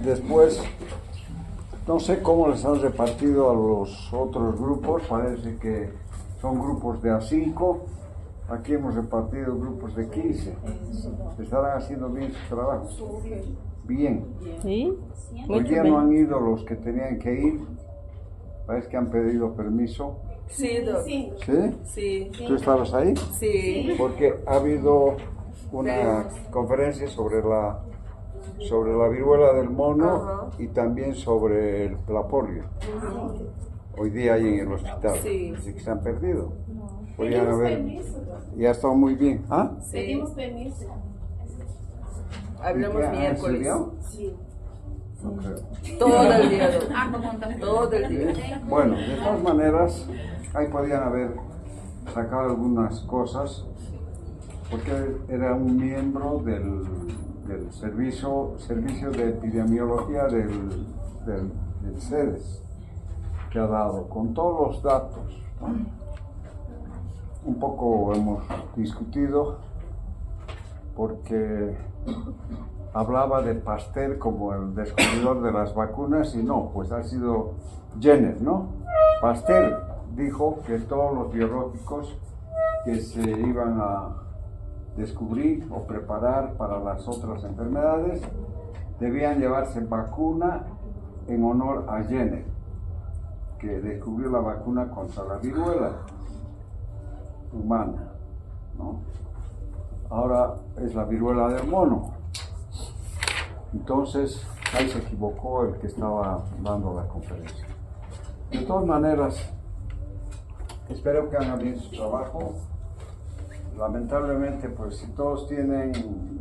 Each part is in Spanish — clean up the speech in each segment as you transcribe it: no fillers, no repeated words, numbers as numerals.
Después, no sé cómo les han repartido a los otros grupos, parece que son grupos de A5, aquí hemos repartido grupos de 15. ¿Estarán haciendo bien su trabajo? Bien. ¿Sí? Hoy día no han ido los que tenían que ir, parece que han pedido permiso. Sí, Doc. ¿Sí? Sí. ¿Tú estabas ahí? Sí. Porque ha habido una conferencia sobre la viruela del mono y también sobre la polio. Hoy día hay en el hospital. Sí. Así que se han perdido. Podrían haber. Ya está muy bien. ¿Ah? Sí. Pedimos permiso. Hablamos ¿En miércoles. serio? Sí. No creo. Todo el día, Doc. Todo el día. Bueno, de todas maneras, ahí podían haber sacado algunas cosas, porque era un miembro del servicio de epidemiología del CEDES, que ha dado con todos los datos, ¿no? Un poco hemos discutido, porque hablaba de Pasteur como el descubridor de las vacunas y no, pues ha sido Jenner, ¿no? Pasteur dijo que todos los biológicos que se iban a descubrir o preparar para las otras enfermedades debían llevarse vacuna en honor a Jenner, que descubrió la vacuna contra la viruela humana, ¿no? Ahora es la viruela del mono. Entonces, ahí se equivocó el que estaba dando la conferencia. De todas maneras, espero que hagan bien su trabajo. Lamentablemente, pues si todos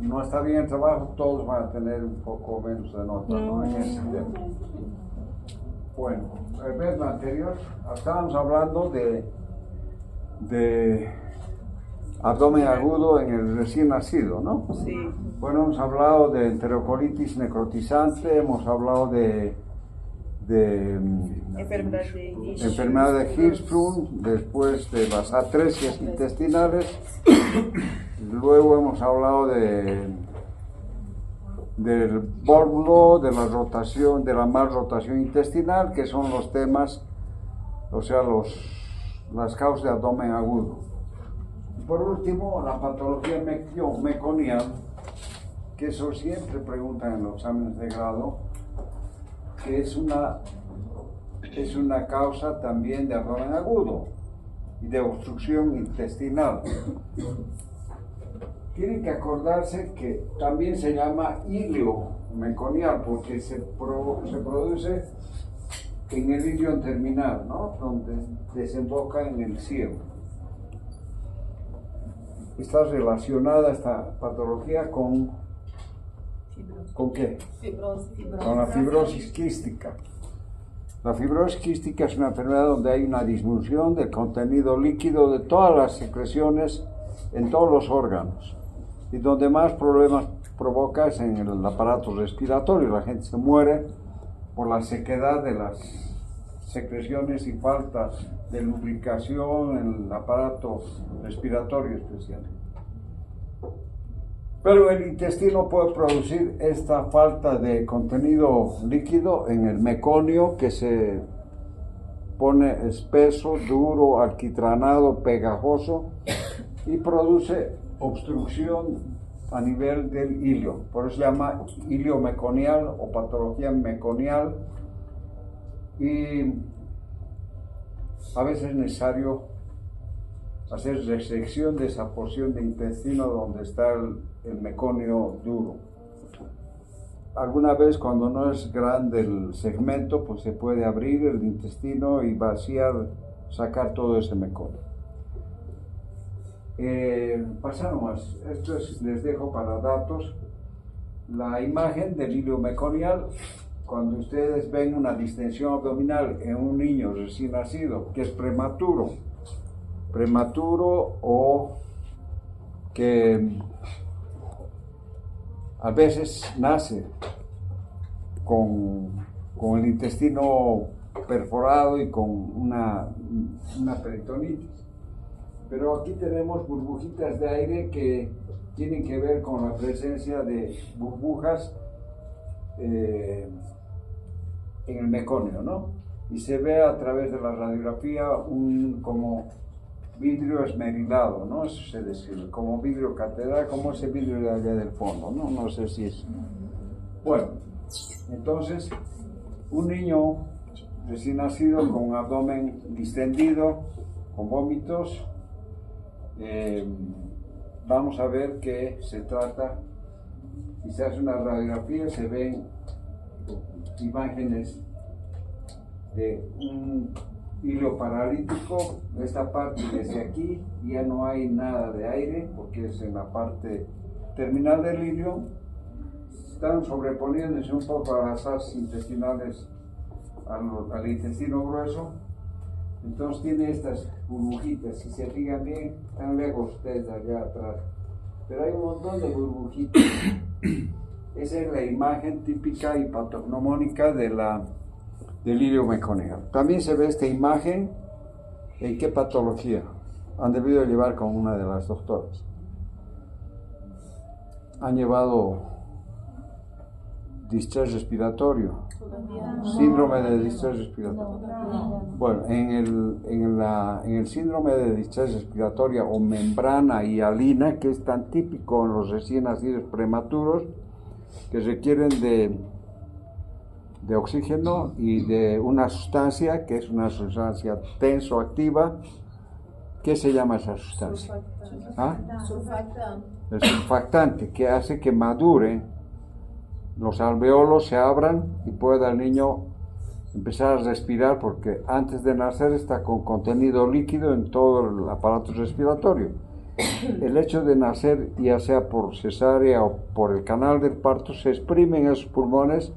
no está bien el trabajo, todos van a tener un poco menos de nota, ¿no? En ese tema. Bueno, el mes anterior estábamos hablando de abdomen agudo en el recién nacido, ¿no? Sí. Bueno, hemos hablado de enterocolitis necrotizante, hemos hablado de enfermedad de Hirschsprung, después de las atresias intestinales, luego hemos hablado del bórbulo, de la rotación, de la malrotación intestinal, que son los temas, o sea, las causas de abdomen agudo. Y por último, la patología meconial, que eso siempre preguntan en los exámenes de grado, que es una causa también de abdomen agudo y de obstrucción intestinal. Tienen que acordarse que también se llama ilio meconial porque se produce en el ilio terminal, ¿no? Donde desemboca en el cielo. Está relacionada esta patología ¿con qué? Con la fibrosis quística. La fibrosis quística es una enfermedad donde hay una disminución del contenido líquido de todas las secreciones en todos los órganos y donde más problemas provoca es en el aparato respiratorio. La gente se muere por la sequedad de las secreciones y falta de lubricación en el aparato respiratorio especialmente. Pero el intestino puede producir esta falta de contenido líquido en el meconio, que se pone espeso, duro, alquitranado, pegajoso y produce obstrucción a nivel del ilio. Por eso se llama ilio meconial o patología meconial. Y a veces es necesario hacer resección de esa porción de intestino donde está el meconio duro. Alguna vez cuando no es grande el segmento, pues se puede abrir el intestino y vaciar, sacar todo ese meconio. Pasamos, les dejo para datos la imagen del ilio meconial. Cuando ustedes ven una distensión abdominal en un niño recién nacido que es prematuro o que a veces nace con el intestino perforado y con una peritonitis. Pero aquí tenemos burbujitas de aire que tienen que ver con la presencia de burbujas en el meconio, ¿no? Y se ve a través de la radiografía un como vidrio esmerilado, ¿no? Eso se describe, como vidrio catedral, como ese vidrio de allá del fondo, ¿no? No sé si es... Bueno, entonces, un niño recién nacido con un abdomen distendido, con vómitos, vamos a ver que se trata, y se hace una radiografía, se ven imágenes de un hilo paralítico. Esta parte desde aquí ya no hay nada de aire porque es en la parte terminal del hilo. Están sobreponiéndose un poco a las asas intestinales al intestino grueso. Entonces tiene estas burbujitas, si se fijan bien, están lejos ustedes allá atrás, pero hay un montón de burbujitas. Esa es la imagen típica y patognomónica del ilio meconiano. También se ve esta imagen en qué patología han debido llevar con una de las doctoras. Han llevado distrés respiratorio, síndrome de distrés respiratorio. Bueno, en el síndrome de distrés respiratoria o membrana hialina, que es tan típico en los recién nacidos prematuros, que requieren de oxígeno y de una sustancia, que es una sustancia tensoactiva. ¿Qué se llama esa sustancia? ¿Ah? El surfactante, que hace que maduren los alveolos, se abran y pueda el niño empezar a respirar, porque antes de nacer está con contenido líquido en todo el aparato respiratorio. El hecho de nacer, ya sea por cesárea o por el canal del parto, se exprimen esos pulmones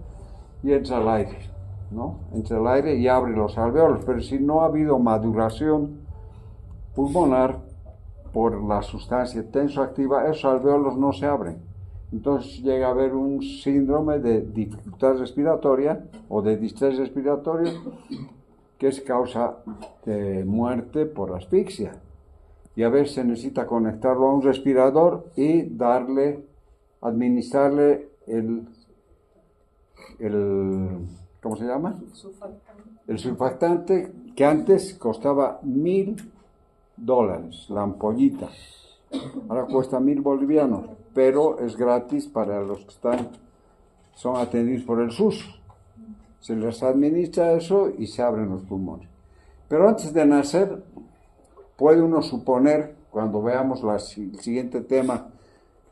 y entra el aire, ¿no? Entra el aire y abre los alveolos, pero si no ha habido maduración pulmonar por la sustancia tensoactiva, esos alveolos no se abren. Entonces llega a haber un síndrome de dificultad respiratoria o de distrés respiratorio, que es causa de muerte por asfixia. Y a veces se necesita conectarlo a un respirador y administrarle el ¿cómo se llama? El surfactante, que antes costaba $1,000 la ampollita. Ahora cuesta 1,000 bolivianos, pero es gratis para los que son atendidos por el SUS. Se les administra eso y se abren los pulmones. Pero antes de nacer, puede uno suponer, cuando veamos el siguiente tema,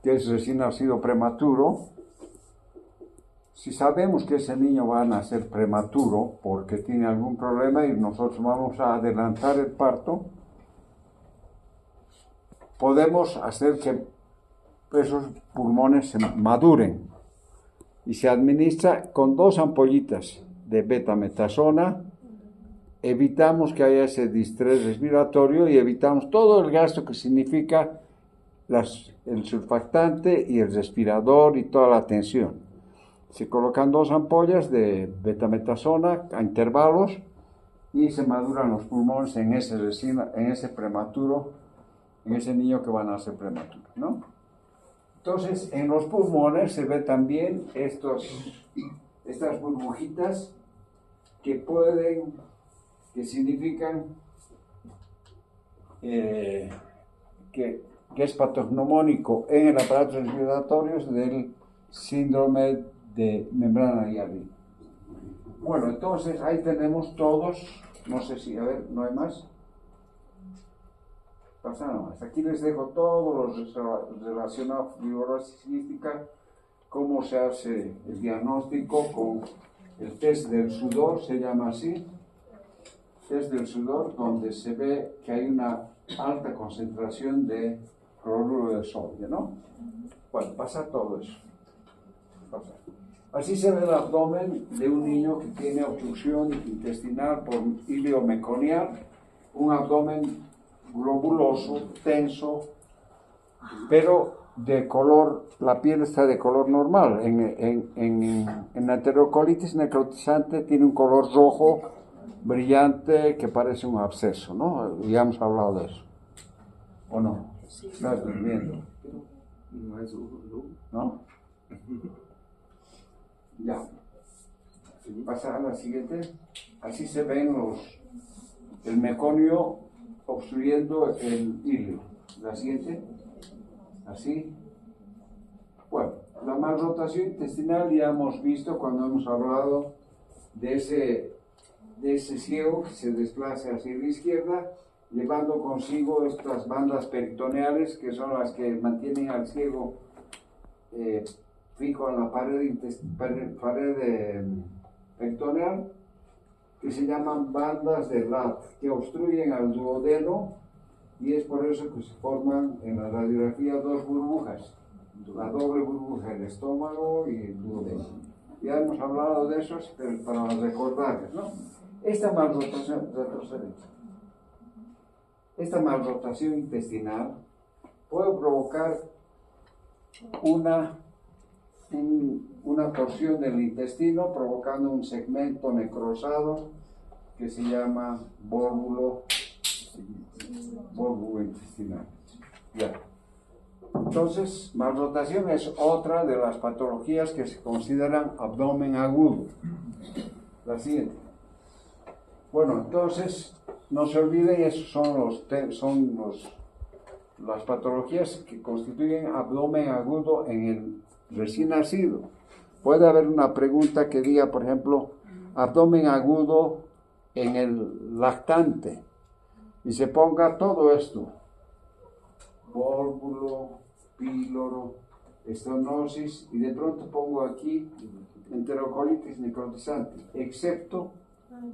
que es recién nacido prematuro, si sabemos que ese niño va a nacer prematuro porque tiene algún problema y nosotros vamos a adelantar el parto, podemos hacer que esos pulmones se maduren y se administra con 2 ampollitas de betametasona. Evitamos que haya ese distrés respiratorio y evitamos todo el gasto que significa el surfactante y el respirador y toda la tensión. Se colocan 2 ampollas de betametasona a intervalos y se maduran los pulmones en ese prematuro, en ese niño que va a nacer prematuro, ¿no? Entonces, en los pulmones se ve también estas burbujitas que significan que es patognomónico en el aparato respiratorio del síndrome de membrana hialina. Bueno, entonces ahí tenemos todos, no sé si, a ver, ¿no hay más? Pasa nada más. Aquí les dejo todo lo relacionado a fibrosis quística, cómo se hace el diagnóstico con el test del sudor, se llama así, test del sudor, donde se ve que hay una alta concentración de cloruro de sodio, ¿no? Bueno, pasa todo eso. Pasa. Así se ve el abdomen de un niño que tiene obstrucción intestinal por ilio meconial, un abdomen globuloso, tenso, pero de color, la piel está de color normal. En la enterocolitis necrotizante tiene un color rojo brillante que parece un absceso, ¿no? Ya hemos hablado de eso. ¿O no? ¿Estás durmiendo? ¿No? Ya. Pasa a la siguiente. Así se ven el meconio obstruyendo el ilio. La siguiente. Así. Bueno, la malrotación intestinal ya hemos visto cuando hemos hablado de ese ciego que se desplaza hacia la izquierda, llevando consigo estas bandas peritoneales que son las que mantienen al ciego fijo en la pared peritoneal, que se llaman bandas de Ladd, que obstruyen al duodeno, y es por eso que se forman en la radiografía dos burbujas, la doble burbuja del estómago y el duodeno. Ya hemos hablado de esos, pero para recordarles, ¿no? Esta malrotación intestinal puede provocar una torsión del intestino, provocando un segmento necrosado que se llama vórmulo intestinal. Ya. Entonces, malrotación es otra de las patologías que se consideran abdomen agudo. La siguiente. Bueno, entonces, no se olviden, esos son las patologías que constituyen abdomen agudo en el recién nacido. Puede haber una pregunta que diga, por ejemplo, abdomen agudo en el lactante, y se ponga todo esto: vórmulo, píloro, estenosis, y de pronto pongo aquí enterocolitis necrotizante, excepto.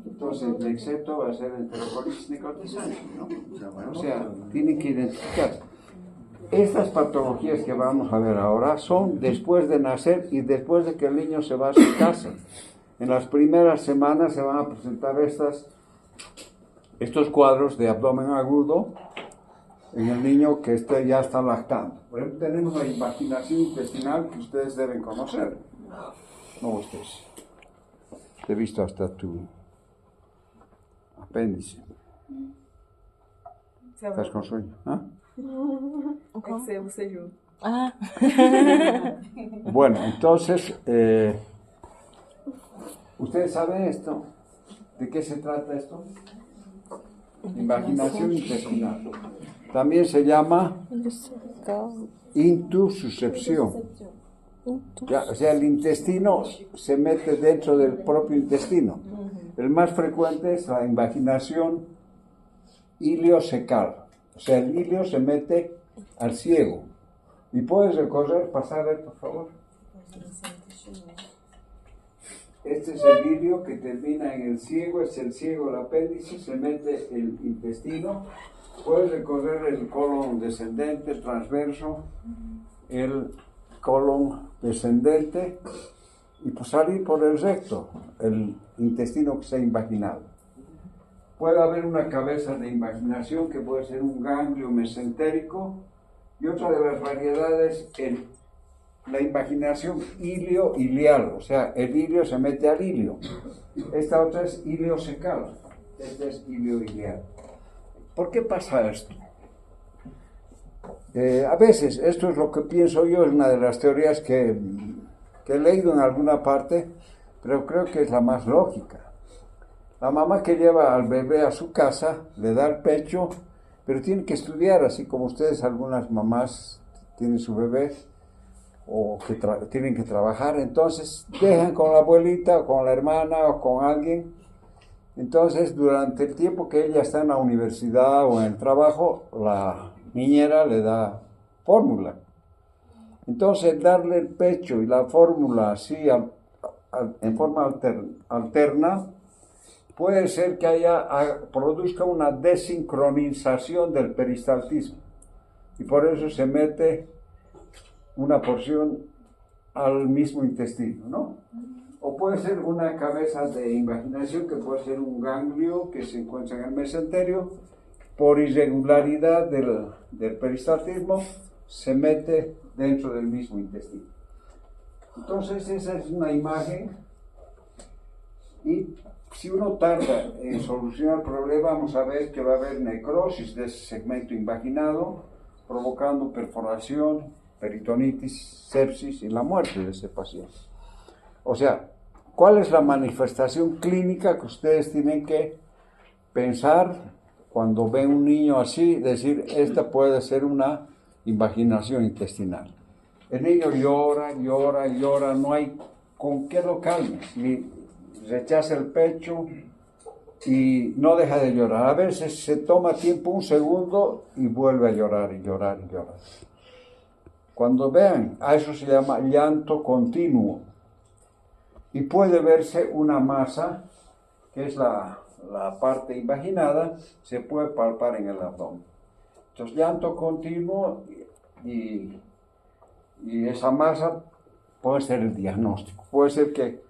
Entonces, el excepto va a ser enterocolitis necrotizante, ¿no? O sea, tienen que identificar. Estas patologías que vamos a ver ahora son después de nacer y después de que el niño se va a su casa. En las primeras semanas se van a presentar estos cuadros de abdomen agudo en el niño que ya está lactando. Por ejemplo, tenemos la invaginación intestinal que ustedes deben conocer. No ustedes. Te he visto hasta tu apéndice. ¿Estás con sueño? ¿Ah? Bueno, entonces, ¿ustedes saben esto? ¿De qué se trata esto? Invaginación intestinal. También se llama intususcepción. Ya, o sea, el intestino se mete dentro del propio intestino. El más frecuente es la invaginación iliocecal. O sea, el ilio se mete al ciego. ¿Y puedes recorrer, pasar, por favor? Este es el ilio que termina en el ciego, es el ciego, el apéndice, se mete el intestino. Puedes recorrer el colon descendente, transverso, el colon descendente, y pues salir por el recto, el intestino que se ha invaginado. Puede haber una cabeza de invaginación que puede ser un ganglio mesentérico, y otra de las variedades, la invaginación ilio-ilial, o sea, el ilio se mete al ilio. Esta otra es iliocecal, esta es ilio-ilial. ¿Por qué pasa esto? A veces, esto es lo que pienso yo, es una de las teorías que he leído en alguna parte, pero creo que es la más lógica. La mamá que lleva al bebé a su casa, le da el pecho, pero tiene que estudiar, así como ustedes, algunas mamás tienen su bebé, o que tienen que trabajar, entonces dejan con la abuelita, o con la hermana, o con alguien. Entonces, durante el tiempo que ella está en la universidad o en el trabajo, la niñera le da fórmula. Entonces, darle el pecho y la fórmula así en forma alterna, puede ser que produzca una desincronización del peristaltismo. Y por eso se mete una porción al mismo intestino, ¿no? O puede ser una cabeza de invaginación, que puede ser un ganglio que se encuentra en el mesenterio, por irregularidad del peristaltismo, se mete dentro del mismo intestino. Entonces, esa es una imagen, y si uno tarda en solucionar el problema, vamos a ver que va a haber necrosis de ese segmento invaginado, provocando perforación, peritonitis, sepsis y la muerte de ese paciente. O sea, ¿cuál es la manifestación clínica que ustedes tienen que pensar cuando ven un niño así? Decir, esta puede ser una invaginación intestinal. El niño llora, llora, llora, no hay con qué lo calmes. Y rechaza el pecho y no deja de llorar. A veces se toma tiempo, un segundo, y vuelve a llorar y llorar y llorar. Cuando vean, a eso se llama llanto continuo. Y puede verse una masa, que es la parte invaginada, se puede palpar en el abdomen. Entonces, llanto continuo y esa masa puede ser el diagnóstico. Puede ser que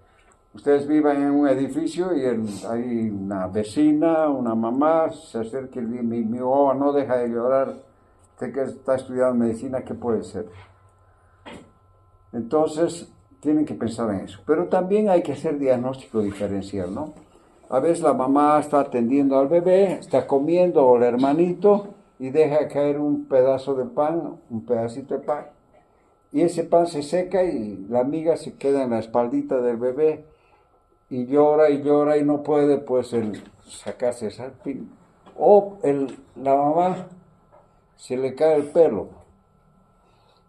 ustedes vivan en un edificio y hay una vecina, una mamá, se acerca y dice, mi guagua no deja de llorar, usted que está estudiando medicina, ¿qué puede ser? Entonces, tienen que pensar en eso. Pero también hay que hacer diagnóstico diferencial, ¿no? A veces la mamá está atendiendo al bebé, está comiendo, o el hermanito, y deja caer un pedazo de pan, un pedacito de pan, y ese pan se seca y la miga se queda en la espaldita del bebé, y llora y no puede pues sacarse esa pin. O la mamá se le cae el pelo.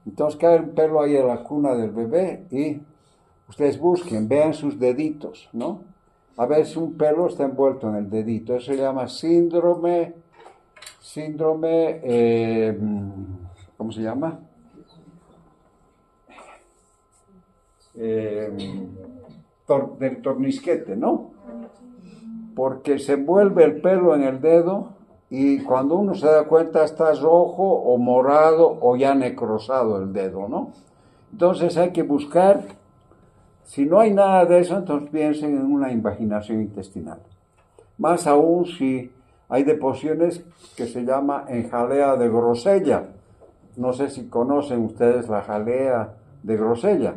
Entonces cae el pelo ahí en la cuna del bebé y ustedes busquen, vean sus deditos, ¿no? A veces un pelo está envuelto en el dedito. Eso se llama síndrome, ¿cómo se llama? Del tornisquete, ¿no? Porque se envuelve el pelo en el dedo y cuando uno se da cuenta está rojo o morado o ya necrosado el dedo, ¿no? Entonces hay que buscar, si no hay nada de eso, entonces piensen en una invaginación intestinal. Más aún si hay deposiciones que se llama en jalea de grosella. No sé si conocen ustedes la jalea de grosella.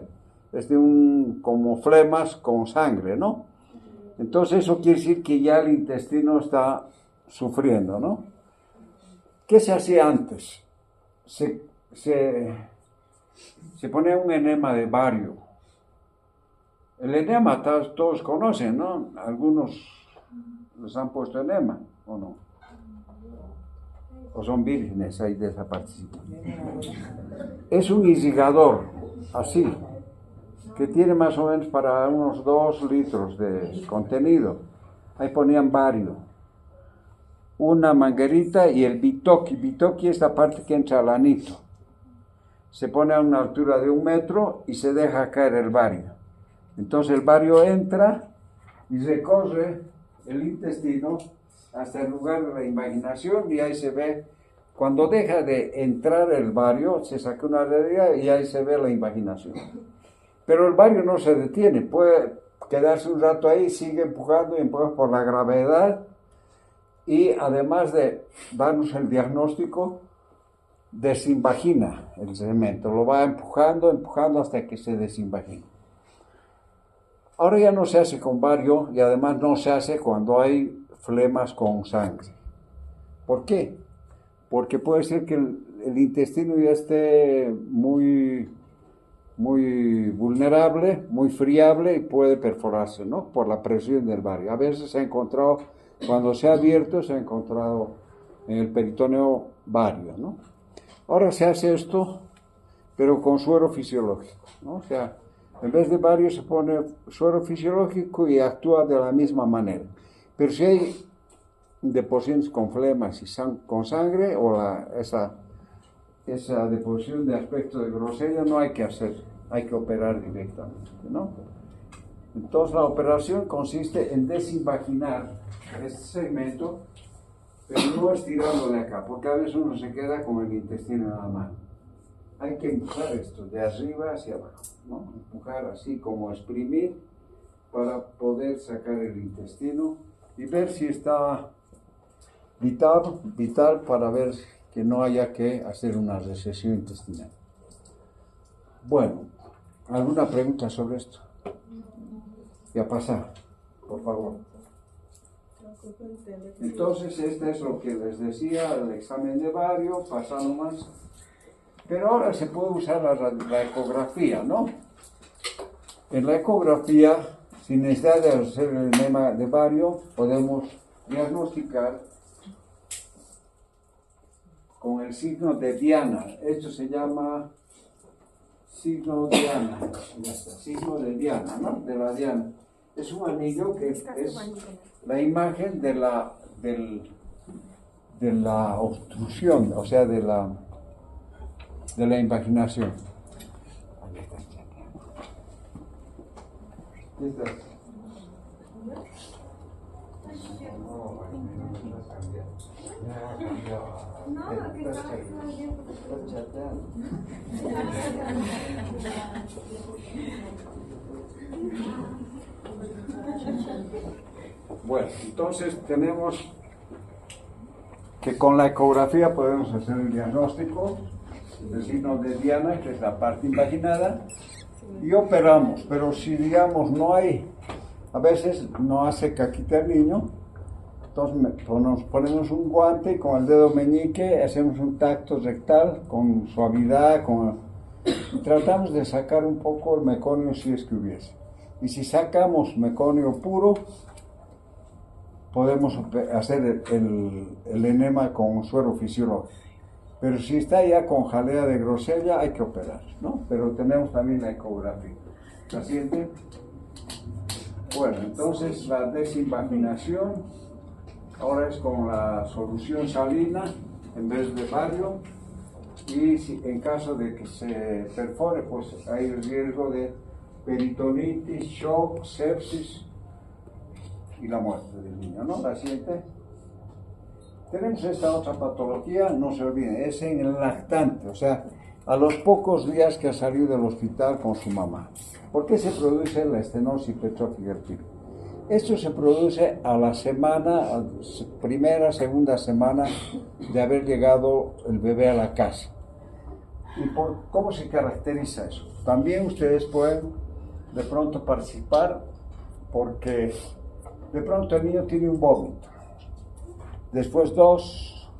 Es como flemas con sangre, ¿no? Entonces eso quiere decir que ya el intestino está sufriendo, ¿no? ¿Qué se hacía antes? Se ponía un enema de bario. El enema todos conocen, ¿no? Algunos les han puesto enema, ¿o no? O son vírgenes ahí de esa participación. Es un irrigador, así, que tiene más o menos para unos 2 litros de contenido. Ahí ponían bario, una manguerita y el bitoqui. Bitoqui es la parte que entra al anito. Se pone a una altura de 1 metro y se deja caer el bario. Entonces el bario entra y recorre el intestino hasta el lugar de la invaginación y ahí se ve, cuando deja de entrar el bario, se saca una herida y ahí se ve la invaginación. Pero el bario no se detiene, puede quedarse un rato ahí, sigue empujando y empuja por la gravedad y además de darnos el diagnóstico, desinvagina el cemento, lo va empujando hasta que se desinvagina. Ahora ya no se hace con bario y además no se hace cuando hay flemas con sangre. ¿Por qué? Porque puede ser que el intestino ya esté muy vulnerable, muy friable y puede perforarse, ¿no? Por la presión del bario. A veces se ha encontrado, cuando se ha abierto, se ha encontrado en el peritoneo bario, ¿no? Ahora se hace esto, pero con suero fisiológico, ¿no? O sea, en vez de bario se pone suero fisiológico y actúa de la misma manera. Pero si hay deposiciones con flemas y con sangre o esa deposición de aspecto de grosella, no hay que hacer, hay que operar directamente, ¿no? Entonces la operación consiste en desinvaginar este segmento, pero no estirarlo de acá, porque a veces uno se queda con el intestino en la mano. Hay que empujar esto de arriba hacia abajo, ¿no? Empujar así como exprimir para poder sacar el intestino y ver si está vital para ver que no haya que hacer una recesión intestinal. Bueno, ¿alguna pregunta sobre esto? Ya pasa, por favor. Entonces, este es lo que les decía, el examen de bario, pasando más. Pero ahora se puede usar la ecografía, ¿no? En la ecografía, sin necesidad de hacer el enema de bario, podemos diagnosticar con el signo de Diana. Esto se llama signo Diana. Ya está, signo de Diana, ¿no? De la Diana. Es un anillo que es la imagen de la obstrucción, o sea, de la invaginación. Bueno, entonces tenemos que con la ecografía podemos hacer el diagnóstico del signo de Diana, que es la parte invaginada, y operamos. Pero si digamos no hay, a veces no hace caquita el niño, entonces nos ponemos un guante y con el dedo meñique hacemos un tacto rectal con suavidad, y tratamos de sacar un poco el meconio si es que hubiese. Y si sacamos meconio puro, podemos hacer el enema con suero fisiológico. Pero si está ya con jalea de grosella, hay que operar, ¿no? Pero tenemos también la ecografía. ¿La siente? Bueno, entonces la desinvaginación ahora es con la solución salina en vez de bario. Y si, en caso de que se perfore, pues hay el riesgo de peritonitis, shock, sepsis y la muerte del niño, ¿no? La siguiente. Tenemos esta otra patología, no se olviden, es en el lactante, o sea, a los pocos días que ha salido del hospital con su mamá. ¿Por qué se produce la estenosis hipertrófica del pilo? Esto se produce a la semana, primera, segunda semana de haber llegado el bebé a la casa. ¿Y cómo se caracteriza eso? También ustedes pueden de pronto participar porque de pronto el niño tiene un vómito, después dos,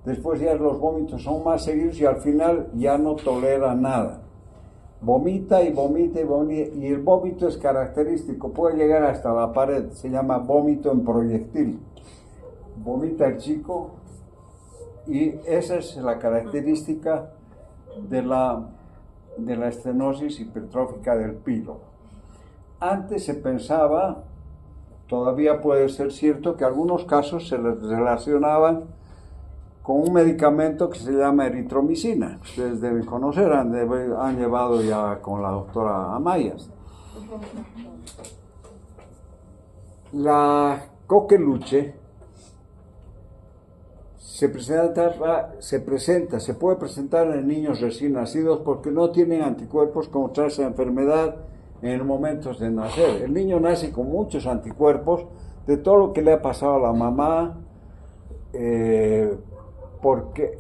después ya los vómitos son más seguidos y al final ya no tolera nada. Vomita y vomita y vomita, y el vómito es característico, puede llegar hasta la pared, se llama vómito en proyectil. Vomita el chico y esa es la característica de la estenosis hipertrófica del pilo. Antes se pensaba, todavía puede ser cierto, que algunos casos se les relacionaban con un medicamento que se llama eritromicina. Ustedes deben conocer, han llevado ya con la doctora Amayas. La coqueluche se puede presentar en niños recién nacidos porque no tienen anticuerpos contra esa enfermedad en el momento de nacer. El niño nace con muchos anticuerpos de todo lo que le ha pasado a la mamá, porque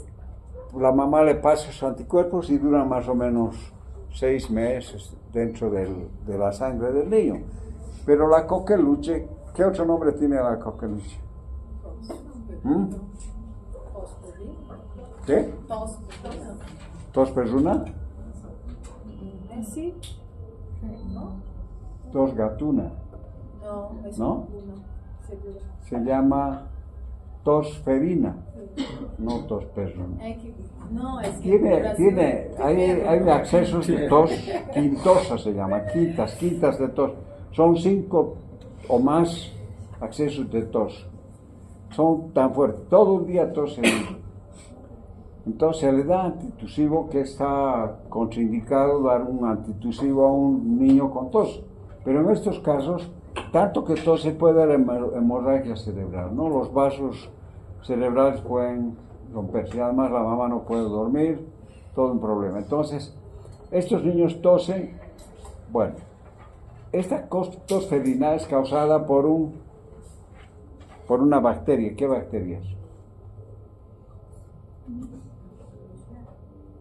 la mamá le pasa sus anticuerpos y duran más o menos 6 meses dentro de la sangre del niño. Pero la coqueluche, ¿qué otro nombre tiene la coqueluche? ¿Qué? ¿Tos perruna? Sí. Tos gatuna. ¿No? Se llama tos ferina, no tos perruna. Hay accesos de tos quintosa, se llama, quintas de tos. Son 5 o más accesos de tos. Son tan fuertes, todo el día tosen. Entonces se le da antitusivo, que está contraindicado dar un antitusivo a un niño con tos. Pero en estos casos, tanto que tose puede dar hemorragia cerebral, ¿no? Los vasos cerebrales pueden romperse. Y además la mamá no puede dormir, todo un problema. Entonces, estos niños tosen. Bueno, esta tos ferina es causada por una bacteria. ¿Qué bacteria es?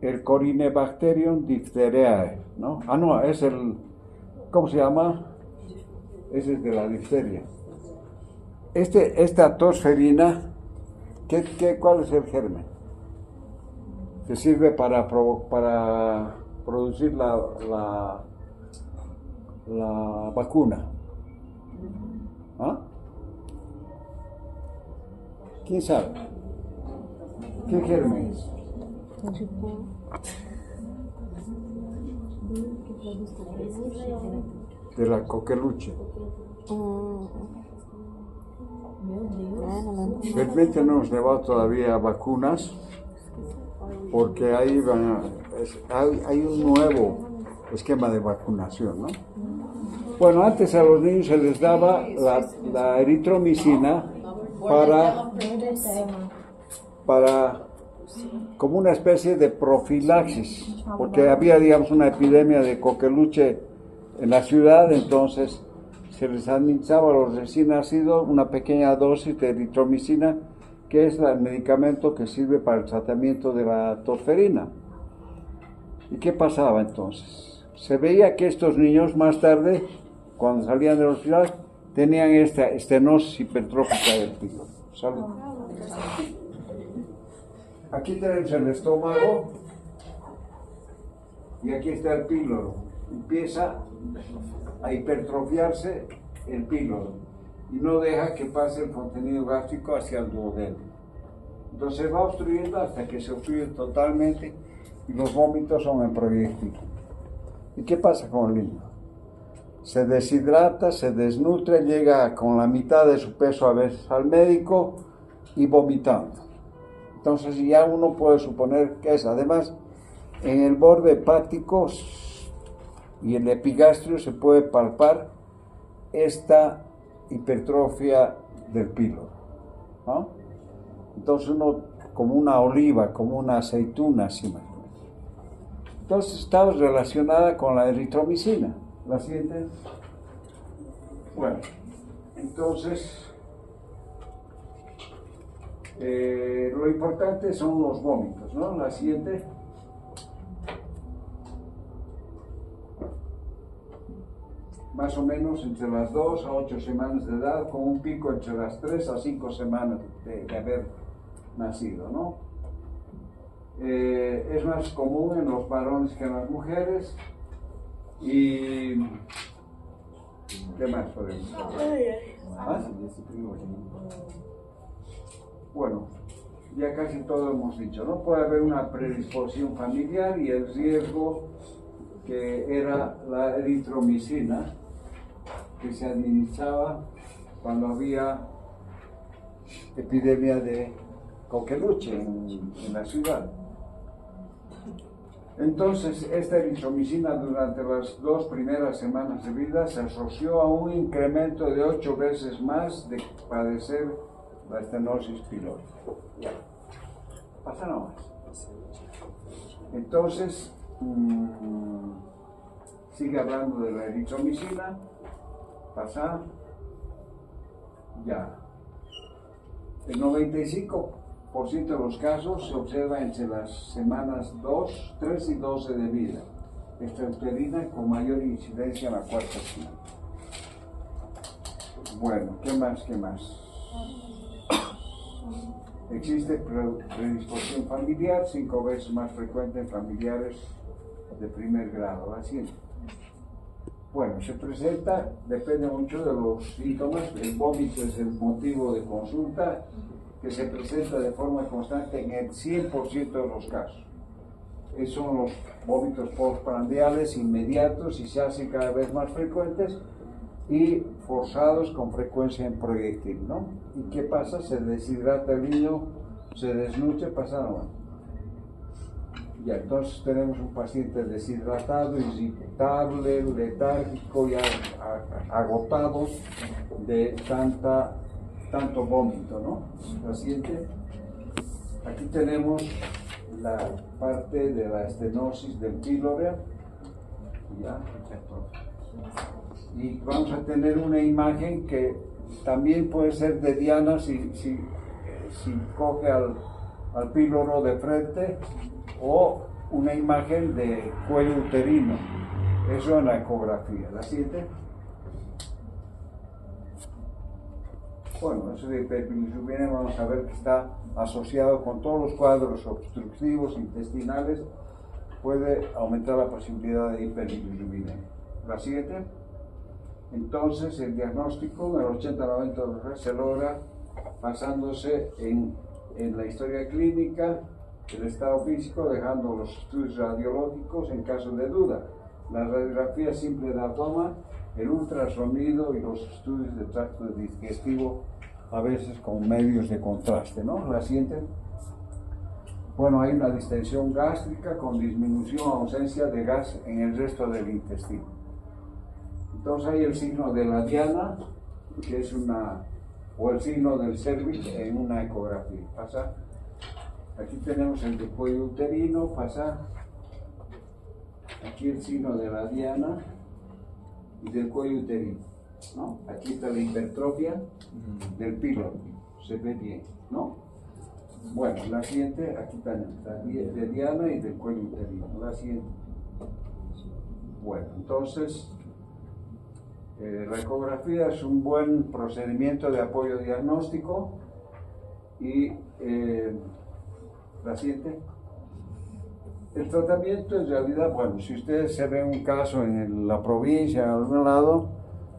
El Corynebacterium diphtheriae, ¿no? No, es ¿cómo se llama? Ese es de la difteria. Esta tos ferina, ¿cuál es el germen? Que sirve para producir la la vacuna. ¿Ah? ¿Quién sabe? ¿Qué germen es? De la coqueluche. Realmente no hemos llevado todavía vacunas porque hay un nuevo esquema de vacunación, ¿no? Bueno, antes a los niños se les daba la eritromicina para como una especie de profilaxis, porque había, digamos, una epidemia de coqueluche en la ciudad, entonces se les administraba a los recién nacidos una pequeña dosis de eritromicina, que es el medicamento que sirve para el tratamiento de la tosferina. ¿Y qué pasaba entonces? Se veía que estos niños más tarde, cuando salían del hospital, tenían esta estenosis hipertrófica del píloro. Salud. Aquí tenemos el estómago y aquí está el píloro. Empieza a hipertrofiarse el píloro y no deja que pase el contenido gástrico hacia el duodeno. Entonces va obstruyendo hasta que se obstruye totalmente y los vómitos son en proyectil. ¿Y qué pasa con el niño? Se deshidrata, se desnutre, llega con la mitad de su peso a veces al médico y vomitando. Entonces ya uno puede suponer que es. Además, en el borde hepático y el epigastrio se puede palpar esta hipertrofia del píloro, ¿no? Entonces uno, como una oliva, como una aceituna, así más o menos. Entonces está relacionada con la eritromicina. ¿La sienten? Bueno, entonces lo importante son los vómitos, ¿no? La siguiente. Más o menos entre las 2 a 8 semanas de edad, con un pico entre las 3 a 5 semanas de haber nacido, ¿no? Es más común en los varones que en las mujeres. Y ¿qué más podemos hablar? ¿Ah? Bueno, ya casi todo hemos dicho, ¿no? Puede haber una predisposición familiar y el riesgo que era la eritromicina que se administraba cuando había epidemia de coqueluche en la ciudad. Entonces, esta eritromicina durante las 2 primeras semanas de vida se asoció a un incremento de 8 veces más de padecer la estenosis pilórica. Ya. Pasa nomás. Entonces, sigue hablando de la eritromicina. Pasa. Ya. El 95% de los casos se observa entre las semanas 2, 3 y 12 de vida. Extrauterina con mayor incidencia en la cuarta semana. Bueno, ¿qué más? Existe predisposición familiar, 5 veces más frecuente en familiares de primer grado. Así es. Bueno, se presenta, depende mucho de los síntomas. El vómito es el motivo de consulta, que se presenta de forma constante en el 100% de los casos. Esos son los vómitos postprandiales inmediatos y se hacen cada vez más frecuentes y forzados con frecuencia en proyectil, ¿no? ¿Y qué pasa? Se deshidrata el niño, se desnutre, pasa nada. Ya, entonces tenemos un paciente deshidratado, irritable, letárgico, ya agotado de tanto vómito, ¿no? La siguiente. Aquí tenemos la parte de la estenosis del píloro. Ya. Y vamos a tener una imagen que también puede ser de diana si coge al píloro de frente, o una imagen de cuello uterino. Eso en la ecografía. La siguiente. Bueno, eso de hiperbilirrubina vamos a ver que está asociado con todos los cuadros obstructivos intestinales, puede aumentar la posibilidad de hiperbilirrubina. La siguiente. Entonces el diagnóstico del 80-90% se logra basándose en la historia clínica, el estado físico, dejando los estudios radiológicos en caso de duda, la radiografía simple de abdomen, el ultrasonido y los estudios de tracto digestivo, a veces con medios de contraste, ¿no? La siguiente. Bueno, hay una distensión gástrica con disminución o ausencia de gas en el resto del intestino. Entonces hay el signo de la diana, que es o el signo del cervix en una ecografía. Pasa. Aquí tenemos el de cuello uterino, pasa. Aquí el signo de la diana y del cuello uterino, ¿no? Aquí está la hipertrofia del píloro, se ve bien, ¿no? Bueno, la siguiente, aquí también está de diana y del cuello uterino. La siguiente. Bueno, entonces, la ecografía es un buen procedimiento de apoyo diagnóstico y la siguiente. El tratamiento en realidad, bueno, si ustedes se ven un caso en la provincia, en algún lado,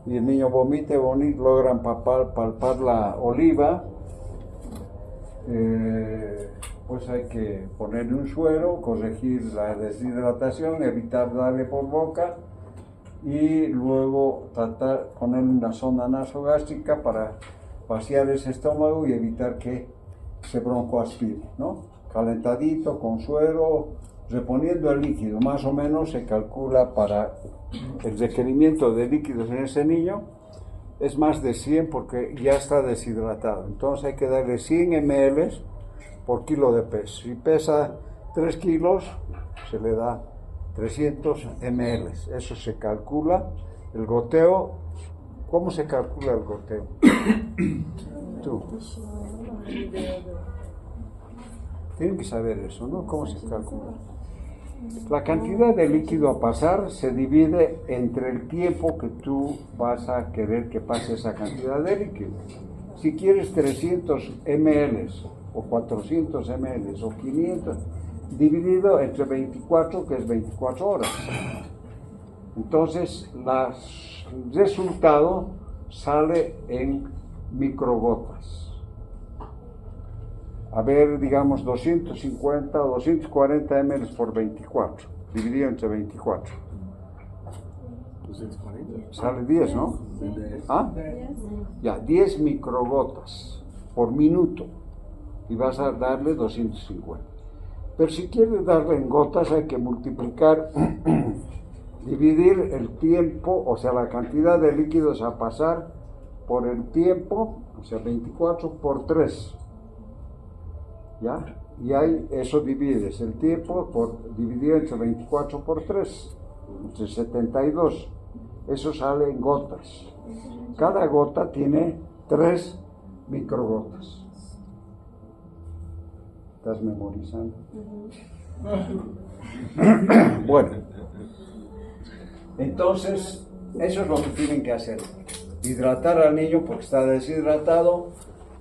y el niño vomita, logran palpar la oliva, pues hay que ponerle un suero, corregir la deshidratación, evitar darle por boca y luego tratar ponerle una sonda nasogástrica para vaciar ese estómago y evitar que se broncoaspire, ¿no? Calentadito con suero, reponiendo el líquido. Más o menos se calcula para el requerimiento de líquidos en ese niño es más de 100 porque ya está deshidratado. Entonces hay que darle 100 ml por kilo de peso. Si pesa 3 kilos, se le da 300 ml. Eso se calcula. El goteo, ¿cómo se calcula el goteo? Tú. Tienen que saber eso, ¿no? ¿Cómo se calcula? La cantidad de líquido a pasar se divide entre el tiempo que tú vas a querer que pase esa cantidad de líquido. Si quieres 300 ml o 400 ml o 500, dividido entre 24, que es 24 horas. Entonces, el resultado sale en microgotas. A ver, digamos 250 o 240 ml por 24, dividido entre 24. 240. Sale 10, ¿no? ¿Ah? Ya, 10 microgotas por minuto y vas a darle 250. Pero si quieres darle en gotas hay que multiplicar, dividir el tiempo, o sea, la cantidad de líquidos a pasar por el tiempo, o sea, 24 por 3. ¿Ya? Y ahí eso divides el tiempo dividido entre 24 por 3, entre 72. Eso sale en gotas. Cada gota tiene 3 microgotas. ¿Estás memorizando? Bueno, entonces eso es lo que tienen que hacer. Hidratar al niño porque está deshidratado,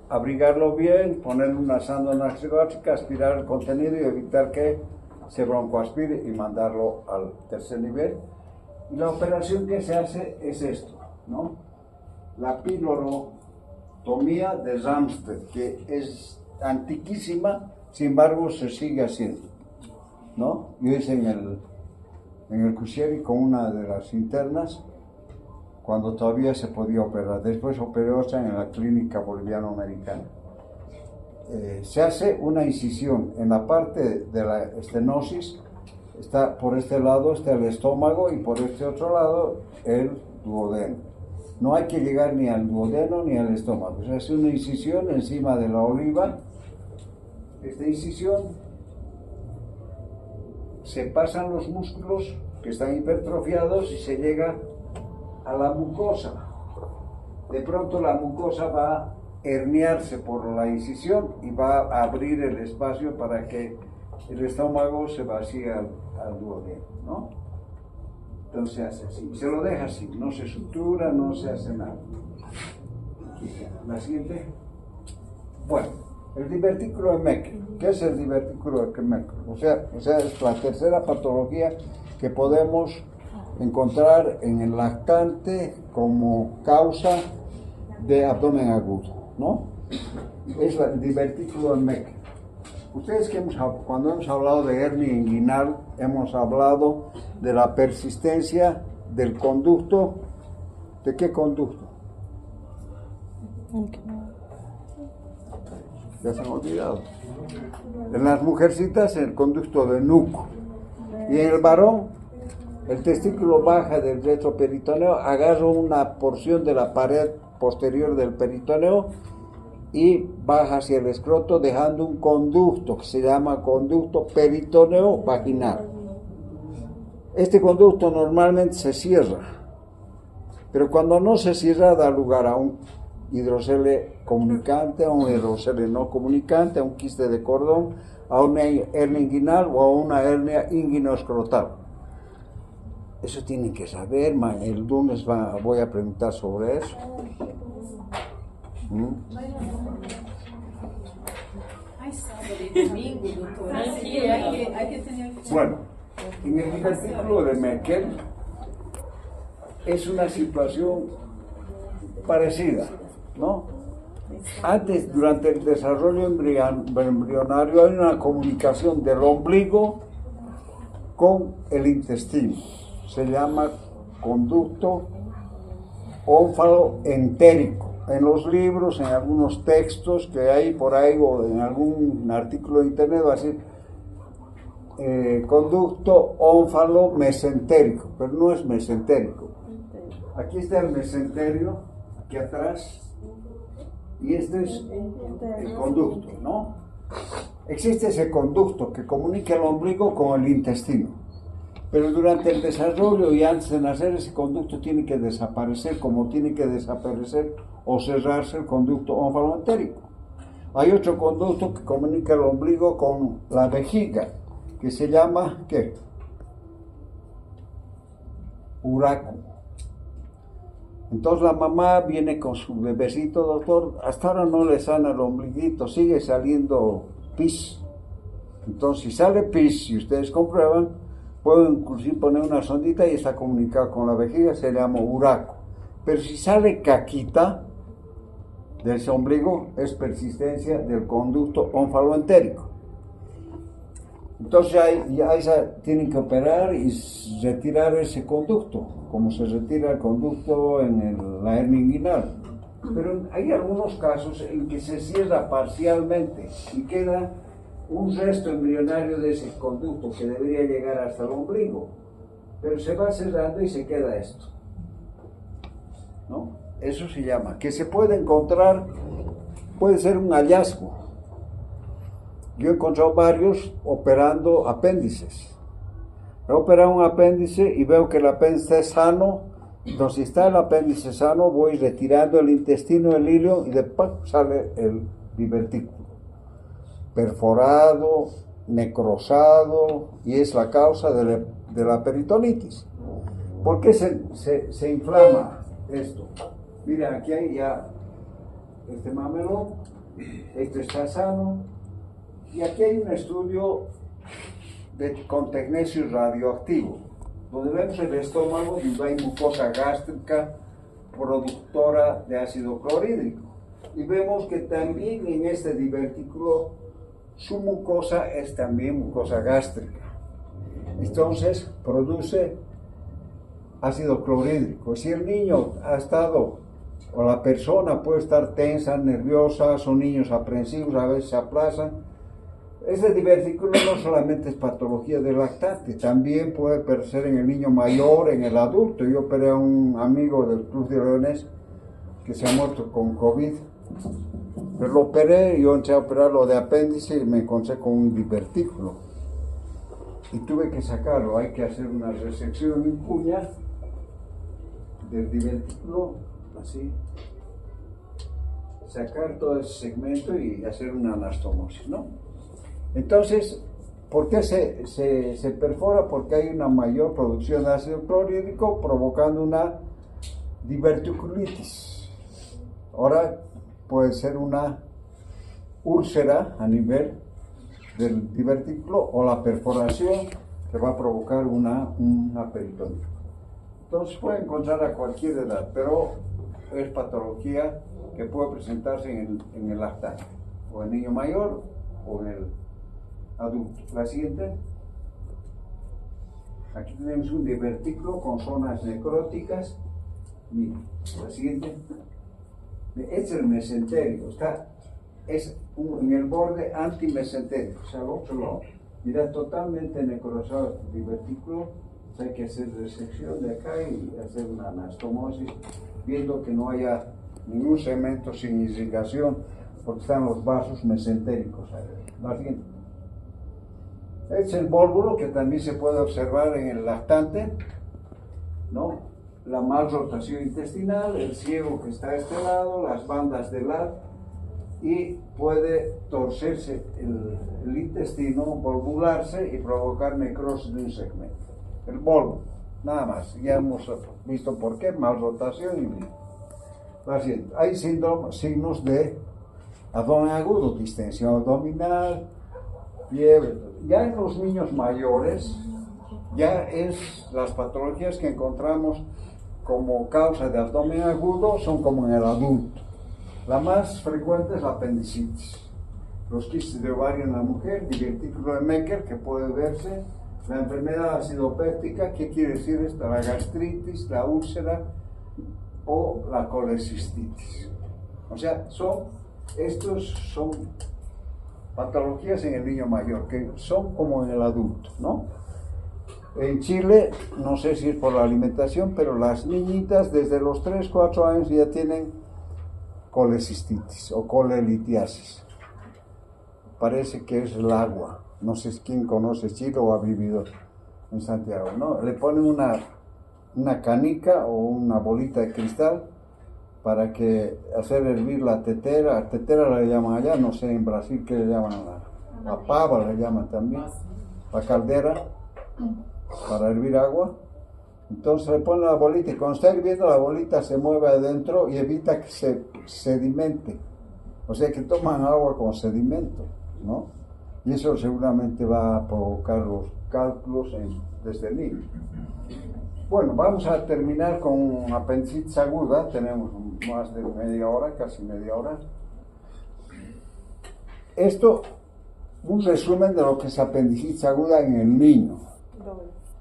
abrigarlo bien, ponerle una sonda nasogástrica, aspirar el contenido y evitar que se broncoaspire y mandarlo al tercer nivel. Y la operación que se hace es esto, ¿no? La pilorotomía de Ramstedt, que es antiquísima, sin embargo se sigue haciendo, ¿no? Yo hice en el Cusieri con una de las internas, cuando todavía se podía operar. Después operé otra en la clínica boliviano-americana. Se hace una incisión en la parte de la estenosis. Está por este lado está el estómago y por este otro lado el duodeno. No hay que llegar ni al duodeno ni al estómago. Se hace una incisión encima de la oliva. Esta incisión se pasan los músculos que están hipertrofiados y se llega a la mucosa. De pronto la mucosa va a herniarse por la incisión y va a abrir el espacio para que el estómago se vacíe al duodeno, ¿no? Entonces se hace así, se lo deja así, no se sutura, no se hace nada. La siguiente. Bueno, el divertículo de Meckel. ¿Qué es el divertículo de Meckel? O sea, es la tercera patología que podemos encontrar en el lactante como causa de abdomen agudo, ¿no? Es el divertículo del MEC. Ustedes cuando hemos hablado de hernia inguinal, hemos hablado de la persistencia del conducto. ¿De qué conducto? Ya se han olvidado. En las mujercitas, el conducto de Nuco. Y en el varón, el testículo baja del retroperitoneo, agarra una porción de la pared posterior del peritoneo y baja hacia el escroto, dejando un conducto que se llama conducto peritoneo vaginal. Este conducto normalmente se cierra, pero cuando no se cierra da lugar a un hidrocele comunicante, a un hidrocele no comunicante, a un quiste de cordón, a una hernia inguinal o a una hernia inguinoescrotal. Eso tienen que saber, el lunes voy a preguntar sobre eso. Bueno, en el divertículo de Meckel es una situación parecida, ¿no? Antes, durante el desarrollo embrionario, hay una comunicación del ombligo con el intestino. Se llama conducto ónfalo-entérico. En los libros, en algunos textos que hay por ahí o en algún artículo de internet va a decir conducto ónfalo-mesentérico, pero no es mesentérico. Aquí está el mesenterio, aquí atrás, y este es el conducto, ¿no? Existe ese conducto que comunica el ombligo con el intestino. Pero durante el desarrollo y antes de nacer, ese conducto tiene que desaparecer, como tiene que desaparecer o cerrarse el conducto ónfalo-entérico. Hay otro conducto que comunica el ombligo con la vejiga, que se llama, ¿qué? Uraco. Entonces la mamá viene con su bebecito, doctor, hasta ahora no le sana el ombliguito, sigue saliendo pis. Entonces si sale pis, si ustedes comprueban, pueden inclusive poner una sondita y está comunicado con la vejiga, se llama uraco. Pero si sale caquita del ombligo, es persistencia del conducto ónfalo-entérico. Entonces ya tienen que operar y retirar ese conducto, como se retira el conducto en la hernia inguinal. Pero hay algunos casos en que se cierra parcialmente y queda un resto embrionario de ese conducto que debería llegar hasta el ombligo, pero se va cerrando y se queda esto, ¿no? Eso se llama, que se puede encontrar, puede ser un hallazgo. Yo he encontrado varios operando apéndices. He operado un apéndice y veo que el apéndice es sano. Entonces, si está el apéndice sano, voy retirando el intestino, el hilio y después sale el divertículo. Perforado, necrosado, y es la causa de la peritonitis. ¿Por qué se inflama esto? Mira, aquí hay ya este mamelón, este está sano, y aquí hay un estudio con tecnecio radioactivo, donde vemos el estómago y hay mucosa gástrica productora de ácido clorhídrico. Y vemos que también en este divertículo su mucosa es también mucosa gástrica. Entonces produce ácido clorhídrico. Si el niño ha estado, o la persona puede estar tensa, nerviosa, son niños aprensivos, a veces se aplazan, este divertículo no solamente es patología del lactante, también puede aparecer en el niño mayor, en el adulto. Yo operé a un amigo del Club de Leones que se ha muerto con COVID. Pero lo operé, yo entré a operarlo de apéndice y me encontré con un divertículo. Y tuve que sacarlo, hay que hacer una resección en cuña del divertículo, así. Sacar todo ese segmento y hacer una anastomosis, ¿no? Entonces, ¿por qué se perfora? Porque hay una mayor producción de ácido clorhídrico provocando una diverticulitis. Ahora puede ser una úlcera a nivel del divertículo o la perforación que va a provocar una peritonita. Entonces puede encontrar a cualquier edad, pero es patología que puede presentarse en el lactante, o en el niño mayor, o en el adulto. La siguiente. Aquí tenemos un divertículo con zonas necróticas. Mira, la siguiente. Este es el mesenterio, en el borde antimesentérico, o sea, al otro lado. Mira, totalmente necrosado este divertículo. Hay que hacer resección de acá y hacer una anastomosis, viendo que no haya ningún segmento sin irrigación, porque están los vasos mesentéricos. La siguiente. Este es el vólvulo que también se puede observar en el lactante, ¿no? La malrotación intestinal, el ciego que está a este lado, las bandas del lado, y puede torcerse el intestino, volvularse y provocar necrosis de un segmento. El vólvulo, nada más. Ya hemos visto por qué, malrotación y la siguiente. Hay signos de abdomen agudo, distensión abdominal, fiebre. Ya en los niños mayores, ya es las patologías que encontramos como causa de abdomen agudo son como en el adulto. La más frecuente es la apendicitis, los quistes de ovario en la mujer, divertículo de Meckel que puede verse, la enfermedad acidopéptica, ¿qué quiere decir esto? La gastritis, la úlcera o la colecistitis. O sea, estos son patologías en el niño mayor, que son como en el adulto, ¿no? En Chile, no sé si es por la alimentación, pero las niñitas desde los 3, 4 años ya tienen colecistitis o colelitiasis. Parece que es el agua. No sé quién conoce Chile o ha vivido en Santiago, ¿no? Le ponen una canica o una bolita de cristal para que hacer hervir la tetera la llaman allá, no sé en Brasil qué le llaman, la pava le llaman también, la caldera, para hervir agua. Entonces le ponen la bolita y cuando está hirviendo la bolita se mueve adentro y evita que se sedimente, o sea que toman agua con sedimento, ¿no? Y eso seguramente va a provocar los cálculos desde niño. Bueno, vamos a terminar con apendicitis aguda. Tenemos más de media hora, casi media hora. Esto, un resumen de lo que es apendicitis aguda en el niño,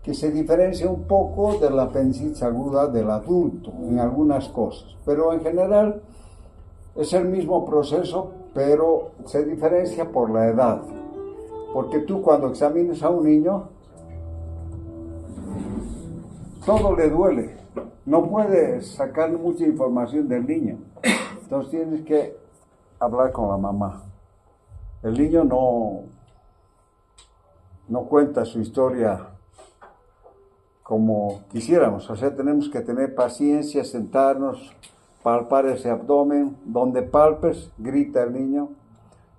que se diferencia un poco de la apendicitis aguda del adulto en algunas cosas, pero en general es el mismo proceso, pero se diferencia por la edad. Porque tú cuando examines a un niño, todo le duele, no puedes sacar mucha información del niño, entonces tienes que hablar con la mamá. El niño no cuenta su historia como quisiéramos, o sea, tenemos que tener paciencia, sentarnos, palpar ese abdomen, donde palpes, grita el niño,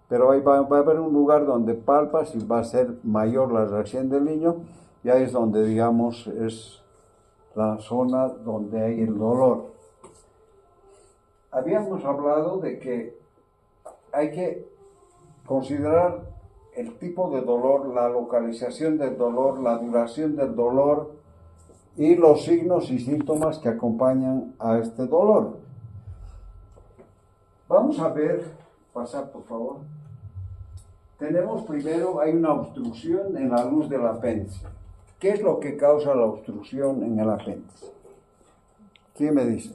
pero ahí va a haber un lugar donde palpas y va a ser mayor la reacción del niño, y ahí es donde, digamos, es la zona donde hay el dolor. Habíamos hablado de que hay que considerar el tipo de dolor, la localización del dolor, la duración del dolor y los signos y síntomas que acompañan a este dolor. Vamos a ver, pasar por favor. Tenemos primero, hay una obstrucción en la luz del apéndice. ¿Qué es lo que causa la obstrucción en el apéndice? ¿Quién me dice?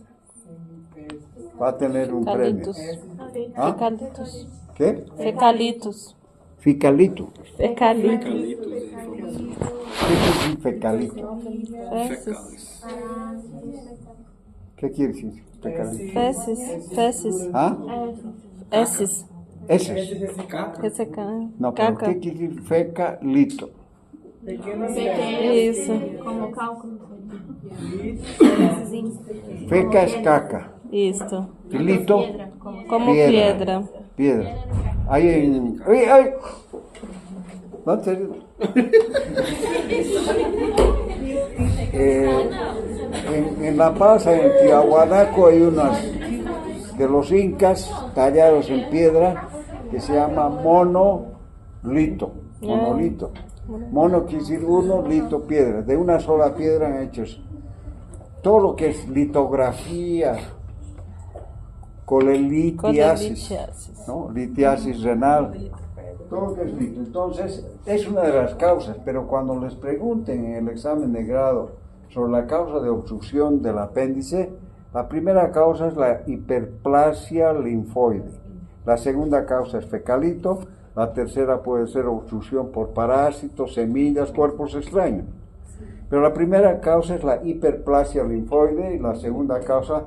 Va a tener un premio. ¿Ah? Fecalitos. ¿Qué? Fecalitos. Ficalito. Fecalitos. ¿Qué quiere decir fecalito? Feces. ¿Qué quiere decir fecalito? Feces. Feces. ¿Ah? Heces. Ese. Reseca. No, pero Caca. ¿qué quiere decir fecalito? Isso. Como cálculo. Feca es caca. Isto. Y lito, Como piedra. piedra. Ahí en... ¡Ay, ay! No te... en La Paz, en Tiahuanaco, hay unas de los incas tallados en piedra que se llama monolito. Monolito. Mono quiere decir uno, lito piedra. De una sola piedra han hecho eso. todo lo que es litografía, colelitiasis, ¿no? Litiasis renal, todo lo que es lito. Entonces, es una de las causas, pero cuando les pregunten en el examen de grado sobre la causa de obstrucción del apéndice, la primera causa es la hiperplasia linfoide, la segunda causa es fecalito, la tercera puede ser obstrucción por parásitos, semillas, cuerpos extraños. Pero la primera causa es la hiperplasia linfoide y la segunda causa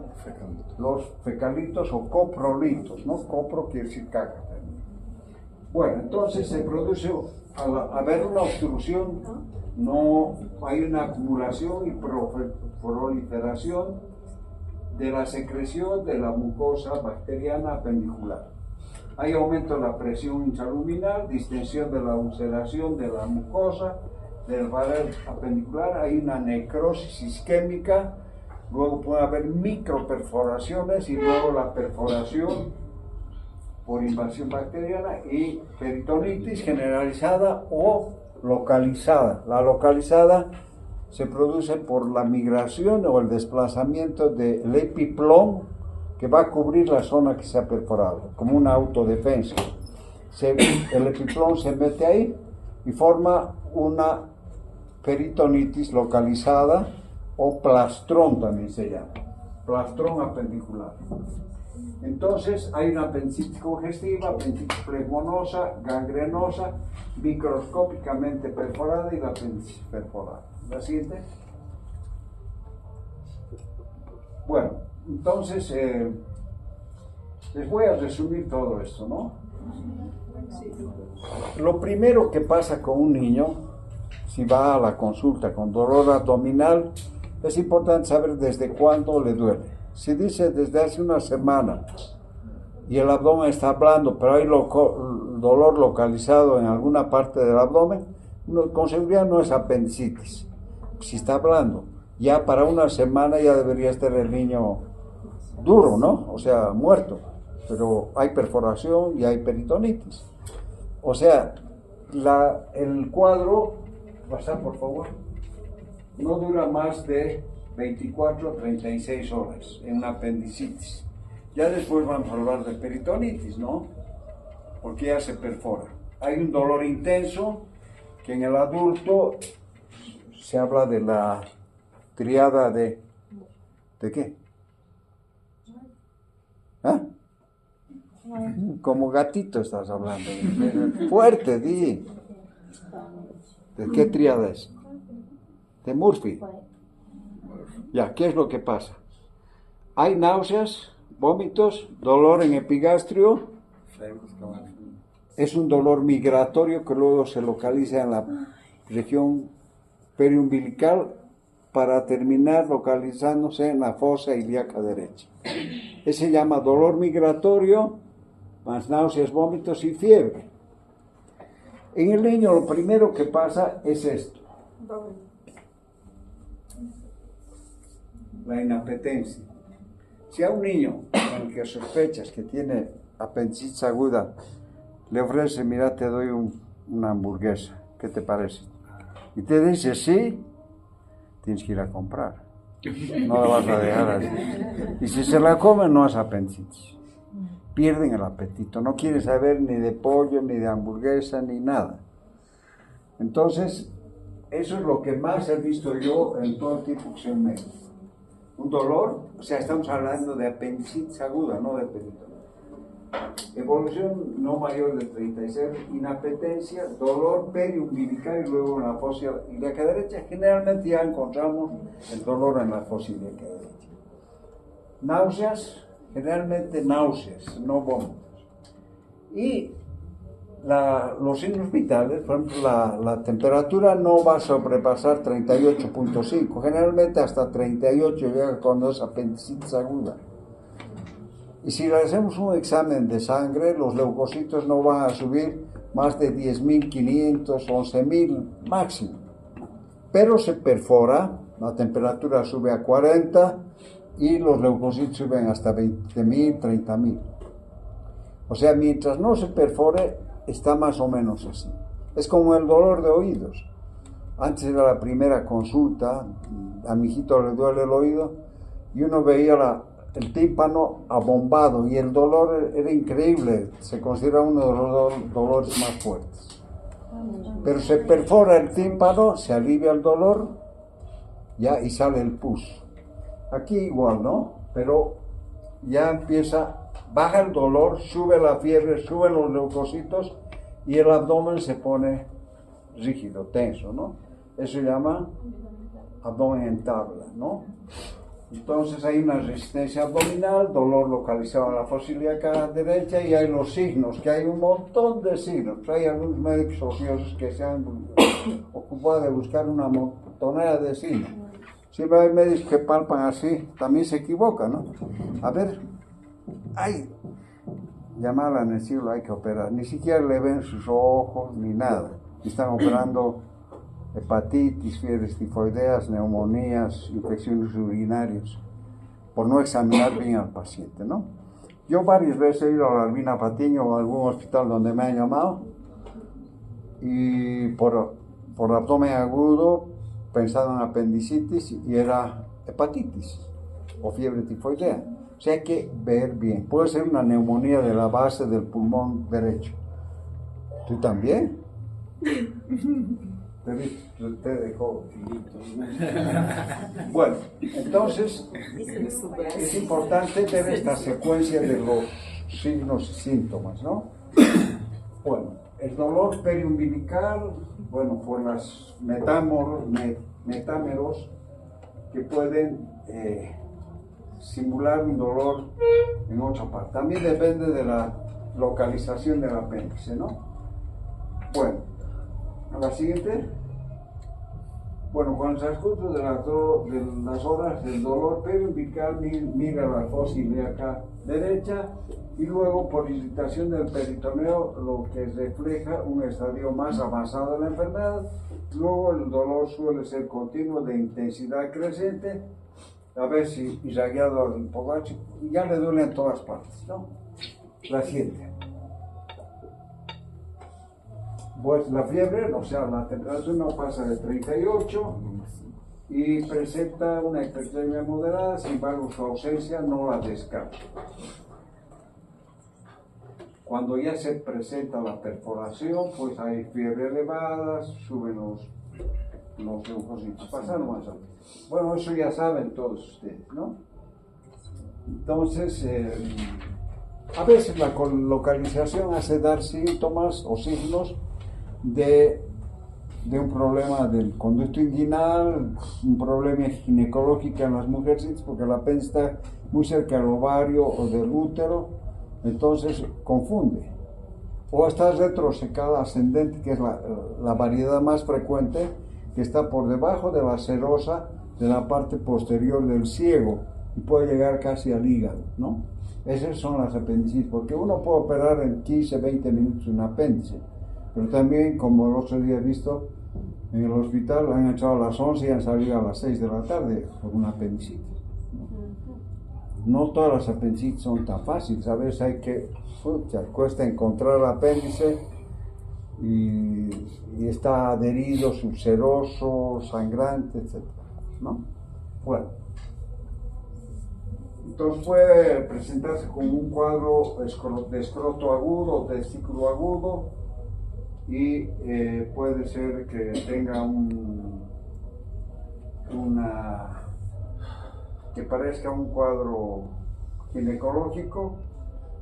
los fecalitos o coprolitos, ¿no? Copro quiere decir caca. Bueno, entonces se produce, al haber una obstrucción, no hay una acumulación y proliferación de la secreción de la mucosa bacteriana apendicular. Hay aumento de la presión intraluminal, distensión de la ulceración de la mucosa, del pared apendicular, hay una necrosis isquémica, luego puede haber microperforaciones y luego la perforación por invasión bacteriana y peritonitis generalizada o localizada. La localizada se produce por la migración o el desplazamiento del epiplón que va a cubrir la zona que se ha perforado, como una autodefensa. El epiplón se mete ahí y forma una peritonitis localizada o plastrón también se llama, plastrón apendicular. Entonces hay una apendicitis congestiva, apendicitis plegmonosa, gangrenosa, microscópicamente perforada y la apendicitis perforada. ¿La siguiente? Bueno, entonces les voy a resumir todo esto, ¿no? Lo primero que pasa con un niño, si va a la consulta con dolor abdominal, es importante saber desde cuándo le duele. Si dice desde hace una semana y el abdomen está blando, pero hay dolor localizado en alguna parte del abdomen, con seguridad no es apendicitis. Si está blando, ya para una semana ya debería estar el niño duro, ¿no? O sea, muerto. Pero hay perforación y hay peritonitis. O sea, el cuadro, pasar por favor, no dura más de 24 a 36 horas en una apendicitis. Ya después vamos a hablar de peritonitis, ¿no? Porque ya se perfora. Hay un dolor intenso que en el adulto se habla de la triada ¿de qué? ¿Ah? Como gatito estás hablando. Fuerte, di. ¿De qué triada es? De Murphy. Ya, ¿qué es lo que pasa? Hay náuseas, vómitos, dolor en epigastrio. Es un dolor migratorio que luego se localiza en la región periumbilical para terminar localizándose en la fosa ilíaca derecha. Ese se llama dolor migratorio, más náuseas, vómitos y fiebre. En el niño lo primero que pasa es esto. La inapetencia. Si a un niño en el que sospechas que tiene apendicitis aguda, le ofrece, mira, te doy una hamburguesa, ¿qué te parece? Y te dice sí, tienes que ir a comprar. No la vas a dejar así. Y si se la come, no es apendicitis. Pierden el apetito. No quiere saber ni de pollo, ni de hamburguesa, ni nada. Entonces, eso es lo que más he visto yo en todo tipo que soy médico. Un dolor, o sea, estamos hablando de apendicitis aguda, no de peritonitis. Evolución no mayor de 36, inapetencia, dolor periumbilical y luego en la fosa ilíaca derecha. Generalmente ya encontramos el dolor en la fosa ilíaca derecha. Náuseas, generalmente náuseas, no vómitos. Y los signos vitales, por ejemplo, la temperatura no va a sobrepasar 38.5, generalmente hasta 38 llega cuando es apendicitis aguda. Y si le hacemos un examen de sangre, los leucocitos no van a subir más de 10.500, 11.000 máximo. Pero se perfora, la temperatura sube a 40 y los leucocitos suben hasta 20.000, 30.000. O sea, mientras no se perfore, está más o menos así. Es como el dolor de oídos. Antes era la primera consulta, a mi hijito le duele el oído, y uno veía el tímpano abombado, y el dolor era increíble, se considera uno de los dolores más fuertes. Pero se perfora el tímpano, se alivia el dolor, ya, y sale el pus. Aquí igual, ¿no? Pero ya empieza, baja el dolor, sube la fiebre, suben los leucocitos, y el abdomen se pone rígido, tenso, ¿no? Eso se llama abdomen en tabla, ¿no? Entonces hay una resistencia abdominal, dolor localizado en la fosa ilíaca derecha, y hay los signos, que hay un montón de signos. Hay algunos médicos ociosos que se han ocupado de buscar una montonera de signos. Siempre hay médicos que palpan así, también se equivocan, ¿no? A ver, hay llamada en el siglo, hay que operar, ni siquiera le ven sus ojos ni nada. Están operando hepatitis, fiebres tifoideas, neumonías, infecciones urinarias, por no examinar bien al paciente, ¿no? Yo varias veces he ido a la Albina Patiño o a algún hospital donde me han llamado, y por abdomen agudo, pensado en apendicitis, y era hepatitis o fiebre tifoidea. O sea, hay que ver bien. Puede ser una neumonía de la base del pulmón derecho. ¿Tú también? Te dejó. Bueno, entonces es importante ver esta secuencia de los signos y síntomas, ¿no? Bueno, el dolor periumbilical, bueno, por las metámeros que pueden simular un dolor en otra parte. También depende de la localización del apéndice, ¿no? Bueno, a la siguiente. Bueno, con el transcurso de las horas, el dolor periumbilical migra a la fosa ilíaca derecha, y luego por irritación del peritoneo, lo que refleja un estadio más avanzado de la enfermedad. Luego el dolor suele ser continuo, de intensidad creciente, a veces irradiado al hipogacho, y ya le duele en todas partes, ¿no? La siguiente. Pues la fiebre, o sea, la temperatura no pasa de 38 y presenta una hipertermia moderada, sin embargo su ausencia no la descarta. Cuando ya se presenta la perforación, pues hay fiebre elevada, suben los leucocitos, pasan más alto. Bueno, eso ya saben todos ustedes, ¿no? Entonces, a veces la localización hace dar síntomas o signos de un problema del conducto inguinal, un problema ginecológico en las mujeres, porque el apéndice está muy cerca del ovario o del útero, entonces confunde. O está retrosecada ascendente, que es la variedad más frecuente, que está por debajo de la serosa de la parte posterior del ciego y puede llegar casi al hígado, ¿no? Esas son las apendicitis, porque uno puede operar en 15, 20 minutos un apéndice, pero también, como el otro día he visto, en el hospital han echado a las 11 y han salido a las 6 de la tarde por una apendicitis. No todas las apendicitis son tan fáciles, a veces hay que, cuesta encontrar el apéndice y está adherido, subseroso, sangrante, etc., ¿no? Bueno, entonces puede presentarse como un cuadro de escroto agudo, testículo agudo, y puede ser que tenga que parezca un cuadro ginecológico,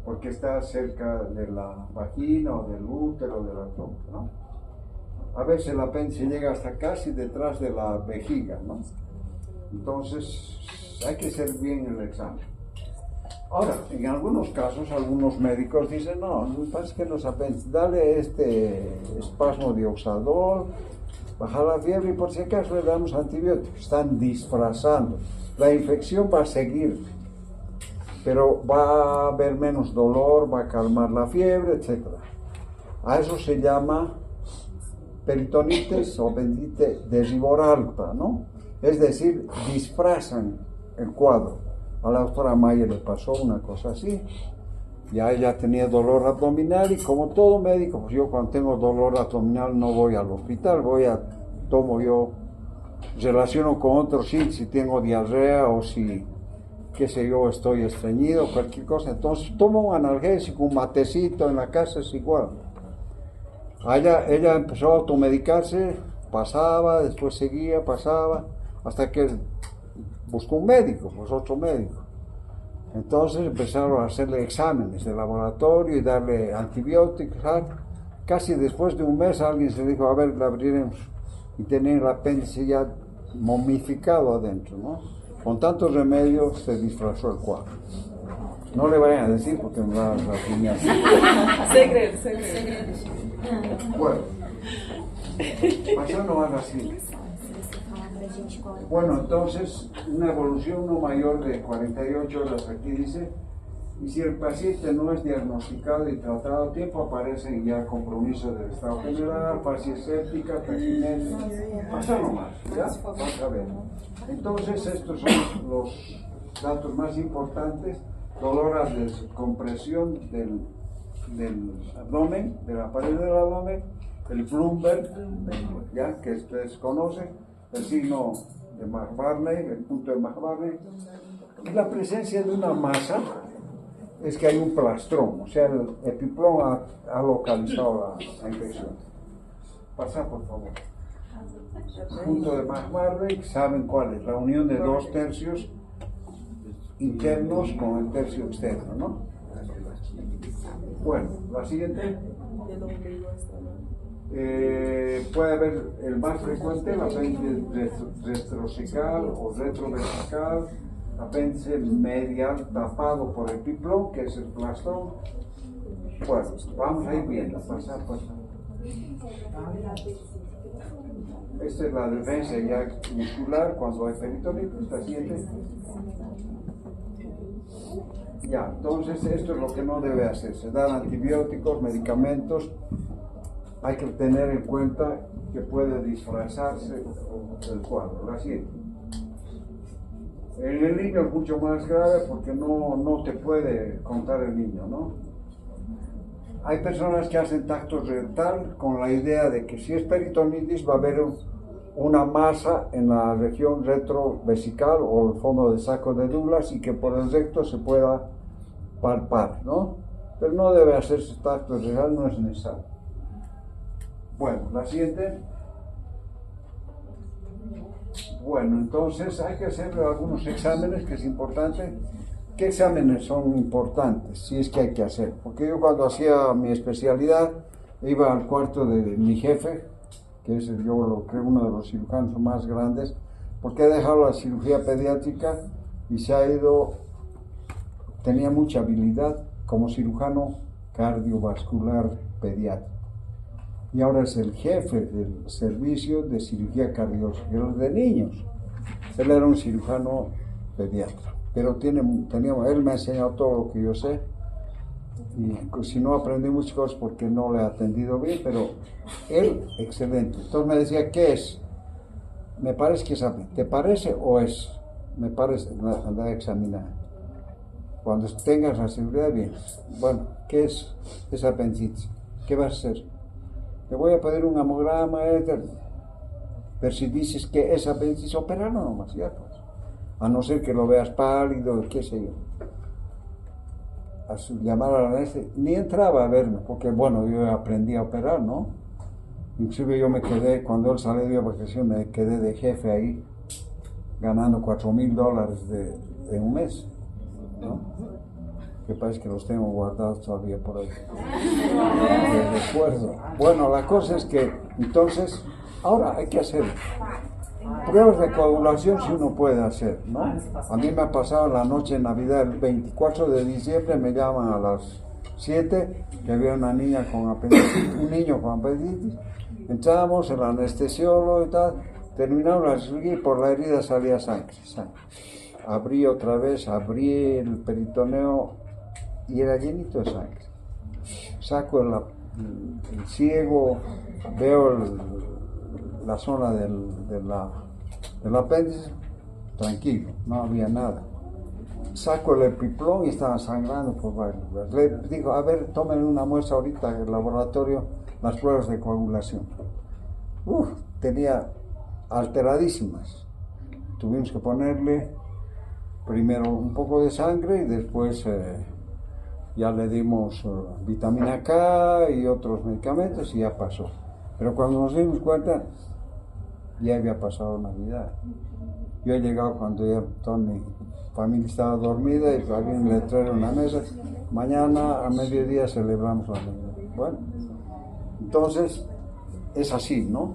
porque está cerca de la vagina o del útero, de la trompa, ¿no? A veces el apéndice llega hasta casi detrás de la vejiga, ¿no? Entonces hay que hacer bien el examen. Ahora, en algunos casos, algunos médicos dicen, no, lo que pasa es que los apéndices, dale este espasmo de oxadol, baja la fiebre y por si acaso le damos antibióticos. Están disfrazando. La infección va a seguir, pero va a haber menos dolor, va a calmar la fiebre, etc. A eso se llama peritonitis o apendicitis de rigor alta, ¿no? Es decir, disfrazan el cuadro. A la doctora Mayer le pasó una cosa así, ya ella tenía dolor abdominal y como todo médico, pues yo cuando tengo dolor abdominal no voy al hospital, tomo yo relaciono con otros sí, si tengo diarrea o si, qué sé yo, estoy estreñido, cualquier cosa. Entonces tomo un analgésico, un matecito en la casa, es igual. Ella empezó a automedicarse, pasaba, después seguía, pasaba, hasta que buscó un médico, pues otro médico. Entonces empezaron a hacerle exámenes de laboratorio y darle antibióticos. Casi después de un mes alguien se dijo, a ver, la abriremos, y tenía el apéndice ya momificado adentro, ¿no? Con tantos remedios se disfrazó el cuadro. No le vayan a decir porque me va a regañar. Segredo. Bueno, pasando más así. Bueno, entonces, una evolución no mayor de 48 horas, aquí dice, y si el paciente no es diagnosticado y tratado a tiempo, aparecen ya compromisos del estado general, fase séptica, taquinesia, pasa nomás, ¿ya? Vamos a ver. Entonces, estos son los datos más importantes: dolor a descompresión del abdomen, de la pared del abdomen, el Bloomberg, ya que ustedes conocen, el signo de Mac-Barney, el punto de Mac-Barney, y la presencia de una masa es que hay un plastrón, o sea, el epiplón ha localizado la infección. Pasa, por favor. El punto de Mac-Barney, ¿saben cuál es? La unión de dos tercios internos con el tercio externo, ¿no? Bueno, la siguiente. Puede haber el más frecuente, el apéndice retrocecal o retrovesical, apéndice medial tapado por el epiplón, que es el plastrón. Bueno, vamos a ir viendo, pasar. Esta es la defensa ya muscular cuando hay peritonitis, la siguiente. Ya, entonces esto es lo que no debe hacerse: dar antibióticos, medicamentos. Hay que tener en cuenta que puede disfrazarse el cuadro. La siguiente. En el niño es mucho más grave porque no te puede contar el niño, ¿no? Hay personas que hacen tacto rectal con la idea de que si es peritonitis va a haber una masa en la región retrovesical o el fondo de saco de Douglas y que por el recto se pueda palpar, ¿no? Pero no debe hacerse tacto rectal, no es necesario. Bueno, la siguiente. Bueno, entonces hay que hacer algunos exámenes, que es importante. ¿Qué exámenes son importantes? Si es que hay que hacer. Porque yo cuando hacía mi especialidad iba al cuarto de mi jefe, que es yo lo creo uno de los cirujanos más grandes, porque he dejado la cirugía pediátrica y se ha ido, tenía mucha habilidad como cirujano cardiovascular pediátrico. Y ahora es el jefe del servicio de cirugía cardiovascular de niños. Él era un cirujano pediatra, pero él me ha enseñado todo lo que yo sé, y si no aprendí muchas cosas porque no le he atendido bien, pero él, excelente. Entonces me decía, ¿qué es? Me parece que es apéndice. ¿Te parece o es? Me parece, anda a examinar. Cuando tengas la seguridad, bien. Bueno, ¿qué es esa apendicitis? ¿Qué vas a hacer? Te voy a pedir un hemograma, pero si dices que es apéndice, operarlo nomás, ya pues. A no ser que lo veas pálido, qué sé yo. A llamar a la anestesia, ni entraba a verme, porque bueno, yo aprendí a operar, ¿no? Inclusive yo me quedé, cuando él salió de vacaciones, me quedé de jefe ahí, ganando $4,000 en un mes, ¿no? Que parece que los tengo guardados todavía por ahí, de recuerdo. Bueno, la cosa es que, entonces, ahora hay que hacer pruebas de coagulación si uno puede hacer, ¿no? A mí me ha pasado la noche de Navidad, el 24 de diciembre, me llaman a las 7, que había una niña con apendicitis, un niño con apendicitis. Entramos, el anestesiólogo y tal, terminamos la cirugía y por la herida salía sangre. Abrí otra vez, abrí el peritoneo y era llenito de sangre. Saco el ciego, veo la zona del apéndice, tranquilo, no había nada. Saco el epiplón y estaba sangrando por varios lugares. Le digo, a ver, tomen una muestra ahorita en el laboratorio, las pruebas de coagulación. Tenía alteradísimas. Tuvimos que ponerle primero un poco de sangre y después ya le dimos vitamina K y otros medicamentos y ya pasó. Pero cuando nos dimos cuenta, ya había pasado Navidad. Yo he llegado cuando ya toda mi familia estaba dormida y alguien le trajeron la mesa. Mañana a mediodía celebramos la Navidad. Bueno, entonces es así, ¿no?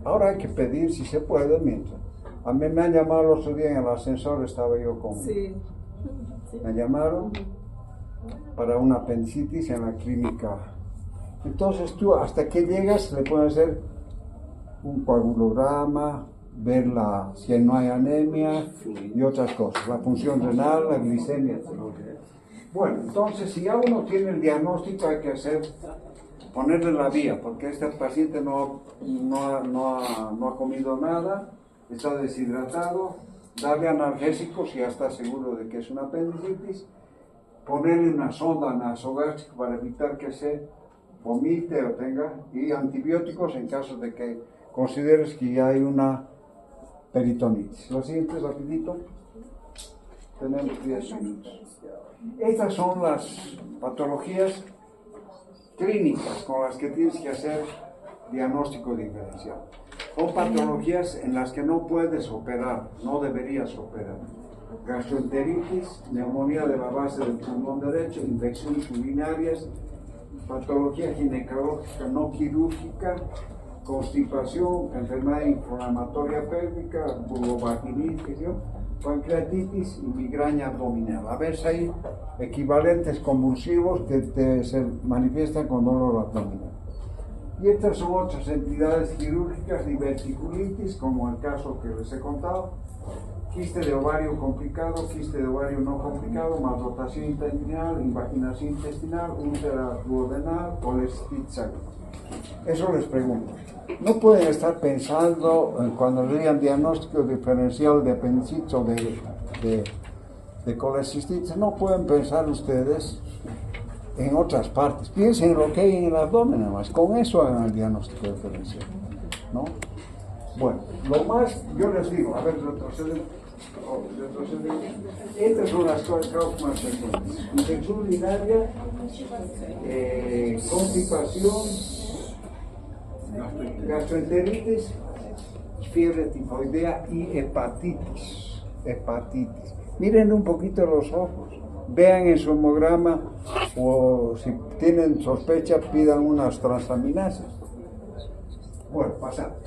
Ahora hay que pedir si se puede mientras. A mí me han llamado el otro día en el ascensor, estaba yo con... Sí. Me llamaron para una apendicitis en la clínica. Entonces tú hasta que llegas le pueden hacer un coagulograma, ver si no hay anemia y otras cosas, la función renal, la glicemia, etc. Bueno, entonces si ya uno tiene el diagnóstico hay que ponerle la vía, porque este paciente no ha comido nada, está deshidratado, darle analgésicos si ya está seguro de que es una apendicitis, ponerle una sonda nasogástrica para evitar que se vomite o tenga, y antibióticos en caso de que consideres que ya hay una peritonitis. Lo siguiente, rapidito, tenemos 10 minutos. Estas son las patologías clínicas con las que tienes que hacer diagnóstico diferencial. Son patologías en las que no puedes operar, no deberías operar. Gastroenteritis, neumonía de la base del pulmón derecho, infecciones urinarias, patología ginecológica no quirúrgica, constipación, enfermedad inflamatoria pélvica, vulvovaginitis, pancreatitis y migraña abdominal. A veces hay equivalentes convulsivos que se manifiestan con dolor abdominal. Y estas son otras entidades quirúrgicas, diverticulitis, como el caso que les he contado, quiste de ovario complicado, quiste de ovario no complicado, maldotación intestinal, invaginación intestinal, úlcera duodenal, colestitis aguda. Eso les pregunto. No pueden estar pensando cuando le digan diagnóstico diferencial de apendicitis o de colecistitis, no pueden pensar ustedes en otras partes. Piensen en lo que hay en el abdomen, nada más. Con eso hagan el diagnóstico diferencial, ¿no? Bueno, lo más, yo les digo, a ver, retroceden. Estas son las causas más frecuentes: infección urinaria, constipación, gastroenteritis, fiebre tifoidea y hepatitis. Miren un poquito los ojos, vean en su hemograma o si tienen sospecha pidan unas transaminasas. Bueno, pasamos.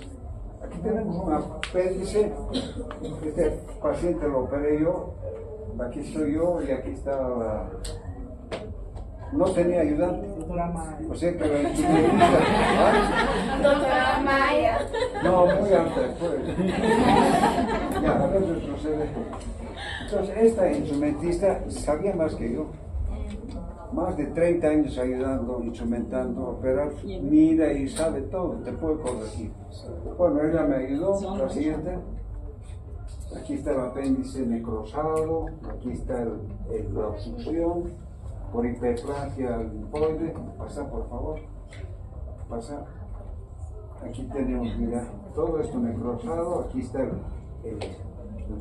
Aquí tenemos un apéndice, este paciente lo operé yo, aquí estoy yo y aquí está la... No tenía ayudante, o sea que la instrumentista... Doctora Maya. No, muy alta después. Ya, a ver, retrocede. Entonces, esta instrumentista sabía más que yo. Más de 30 años ayudando, instrumentando, operar, mira y sabe todo, te puede corregir. Bueno, ella me ayudó, la siguiente. Aquí está el apéndice necrosado, aquí está la obstrucción por hiperplasia linfoide. Pasa, por favor. Pasa. Aquí tenemos, mira, todo esto necrosado, aquí está el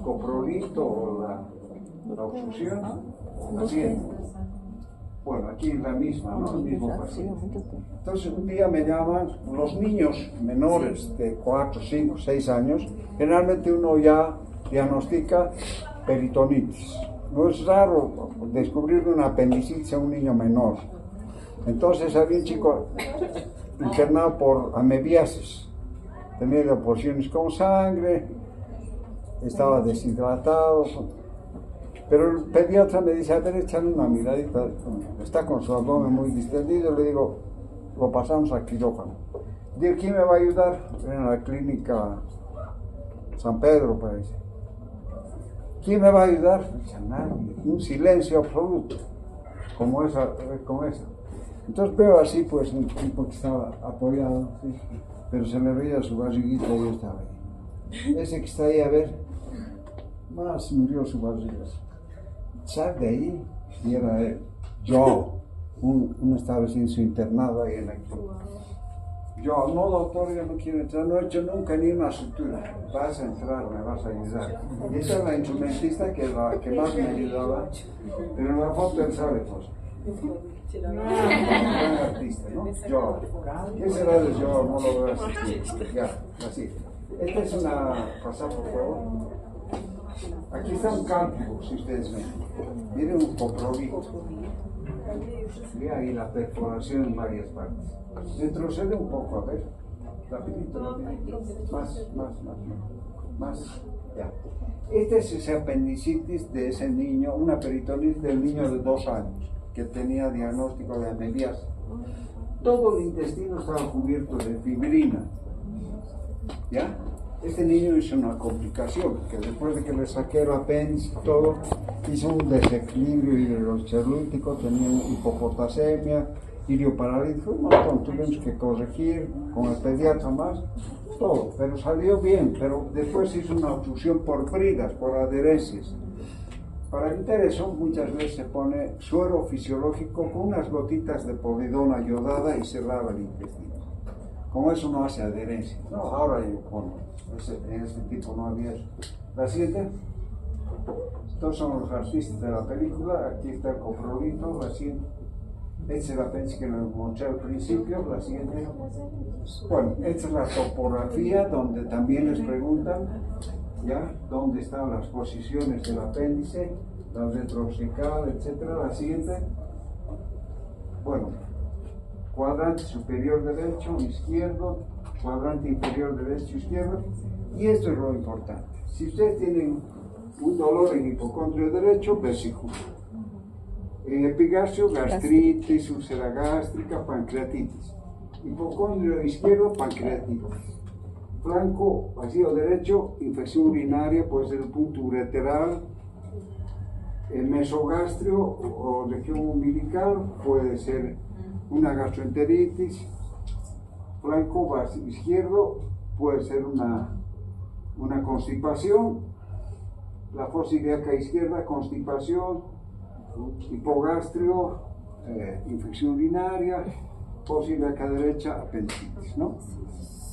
coprolito o la obstrucción. La siguiente. Bueno, aquí es la misma, ¿no? El mismo paciente. Entonces, un día me llaman los niños menores de 4, 5, 6 años. Generalmente uno ya diagnostica peritonitis. No es raro descubrir una apendicitis a un niño menor. Entonces, había un chico internado por amebiasis. Tenía porciones con sangre, estaba deshidratado. Pero el pediatra me dice, a ver, échale una miradita, está con su abdomen muy distendido, le digo, lo pasamos a quirófano. Digo, ¿quién me va a ayudar? En la clínica San Pedro, parece. ¿Quién me va a ayudar? Dice, nadie, un silencio absoluto, como esa. Entonces veo así, pues, un tipo que estaba apoyado, ¿sí? Pero se le veía su barriguita y yo estaba ahí. Ese que está ahí, a ver, más murió su barriga. Sal de ahí, y era él. Yo, uno estaba haciendo su internado ahí en la clínica. Yo, no doctor, yo no quiero entrar, no he hecho nunca ni una sutura. Vas a entrar, me vas a ayudar. Y esta es la instrumentista que es la que más me ayudaba, pero en la foto él sabe pues. Un gran artista, ¿no? Yo. ¿Qué será de yo? No lo veo así. Ya, así. Esta es una... Pasar, por favor. Aquí está un cálculo, si ustedes ven. Miren un coprolito. Y ahí la perforación en varias partes. Retrocede un poco, a ver. Rapidito, rapidito. Más. Ya. Este es ese apendicitis de ese niño, una peritonitis del niño de 2 años, que tenía diagnóstico de amelias. Todo el intestino estaba cubierto de fibrina. ¿Ya? Este niño hizo una complicación, que después de que le saqué el apéndice y todo, hizo un desequilibrio hidroxelútico, tenía hipopotasemia, idioparalítico, un montón, tuvimos que corregir con el pediatra más, todo, pero salió bien, pero después hizo una obstrucción por bridas, por adherencias. Para evitar eso, muchas veces se pone suero fisiológico con unas gotitas de povidona yodada y se lava el intestino. Con eso no hace adherencia. No, ahora yo pongo, en este tipo no había eso. La siguiente. Estos son los artistas de la película. Aquí está el coprolito, la siguiente. Este es el apéndice que les mostré al principio, la siguiente. Bueno, esta es la topografía donde también les preguntan, ¿ya? ¿Dónde están las posiciones del apéndice, la retrocecal, etcétera? La siguiente. Bueno, cuadrante superior derecho, izquierdo, cuadrante inferior derecho, izquierdo. Y esto es lo importante. Si ustedes tienen un dolor en hipocondrio derecho, vesícula. En epigastrio, gastritis, úlcera gástrica, pancreatitis. Hipocondrio izquierdo, pancreatitis. Flanco vacío derecho, infección urinaria, puede ser el punto ureteral. El mesogastrio o región umbilical, puede ser una gastroenteritis. Flanco vacío izquierdo, puede ser una constipación. La fosa ilíaca izquierda, constipación. Hipogastrio, infección urinaria, fosa ilíaca derecha, apendicitis, ¿no?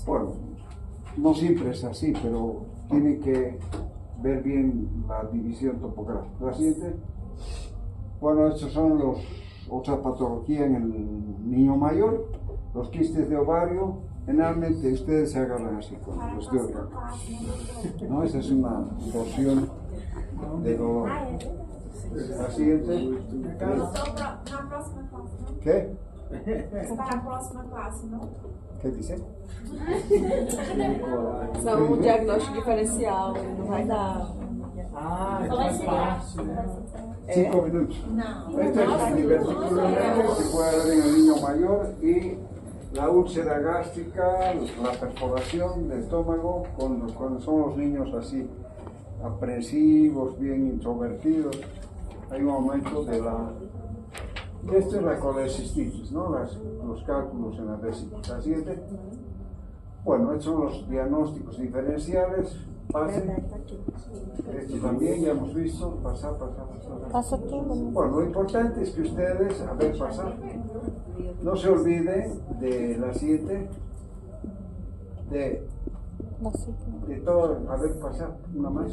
Bueno, no siempre es así, pero tiene que ver bien la división topográfica. La siguiente. Bueno, estos son otra patología en el niño mayor, los quistes de ovario. Generalmente ustedes se agarran así con los dedos. ¿No? Esa es una porción de dolor. La siguiente. Na próxima classe, não? ¿Qué? Para a próxima classe, não? ¿Qué dice? São um diagnóstico diferencial, não vai dar. Mais fácil. 5 minutos. Este es el divertículo que se puede ver en el niño mayor y la úlcera gástrica, la perforación del estómago cuando son los niños así aprensivos, bien introvertidos. Hay un aumento de la... Esto es la colecistitis, ¿no? Los cálculos en la vesícula. La siguiente. Bueno, estos son los diagnósticos diferenciales. Pasen. Esto también ya hemos visto. Pasar. Passa tudo, né? Bueno, lo importante es que ustedes, a ver, pasar. No se olviden de la siguiente. De todo, a ver, pasar una más.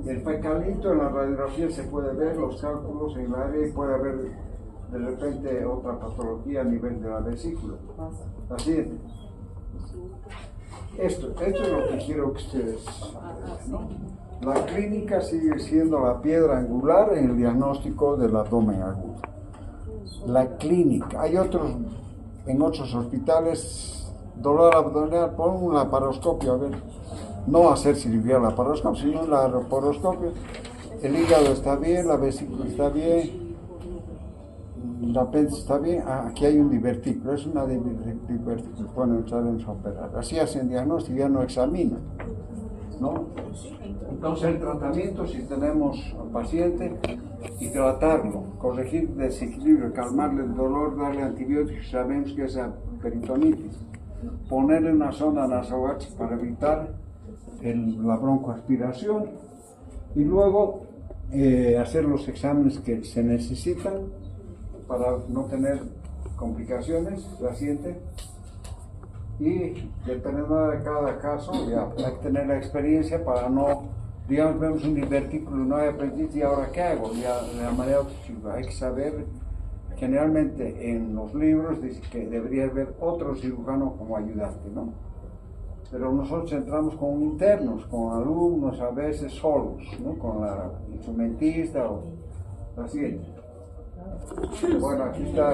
El fecalito en la radiografía se puede ver, los cálculos en el área y puede haber de repente otra patología a nivel de la vesícula. La siguiente. Esto es lo que quiero que ustedes vean, ¿no? La clínica sigue siendo la piedra angular en el diagnóstico del abdomen agudo. La clínica, hay en otros hospitales, dolor abdominal, pon un laparoscopio, a ver, no hacer cirugía laparoscopio, sino la laparoscopio. El hígado está bien, la vesícula está bien, el apéndice está bien. Aquí hay un divertículo, es una divertículo, bueno, sabemos operar. Así hacen diagnóstico, ya no examinan, ¿no? Entonces el tratamiento, si tenemos al paciente, y tratarlo, corregir desequilibrio, calmarle el dolor, darle antibióticos, sabemos que es peritonitis, ponerle una sonda nasogástrica para evitar la broncoaspiración y luego hacer los exámenes que se necesitan para no tener complicaciones. La siguiente. y dependiendo de cada caso, ya hay que tener la experiencia para no, digamos, vemos un divertículo, no hay aprendiz y ahora qué hago, ya de la manera hay que saber, generalmente en los libros dice que debería haber otro cirujano como ayudante, ¿no? Pero nosotros entramos con internos, con alumnos, a veces solos, ¿no? Con la instrumentista o así. Bueno, aquí está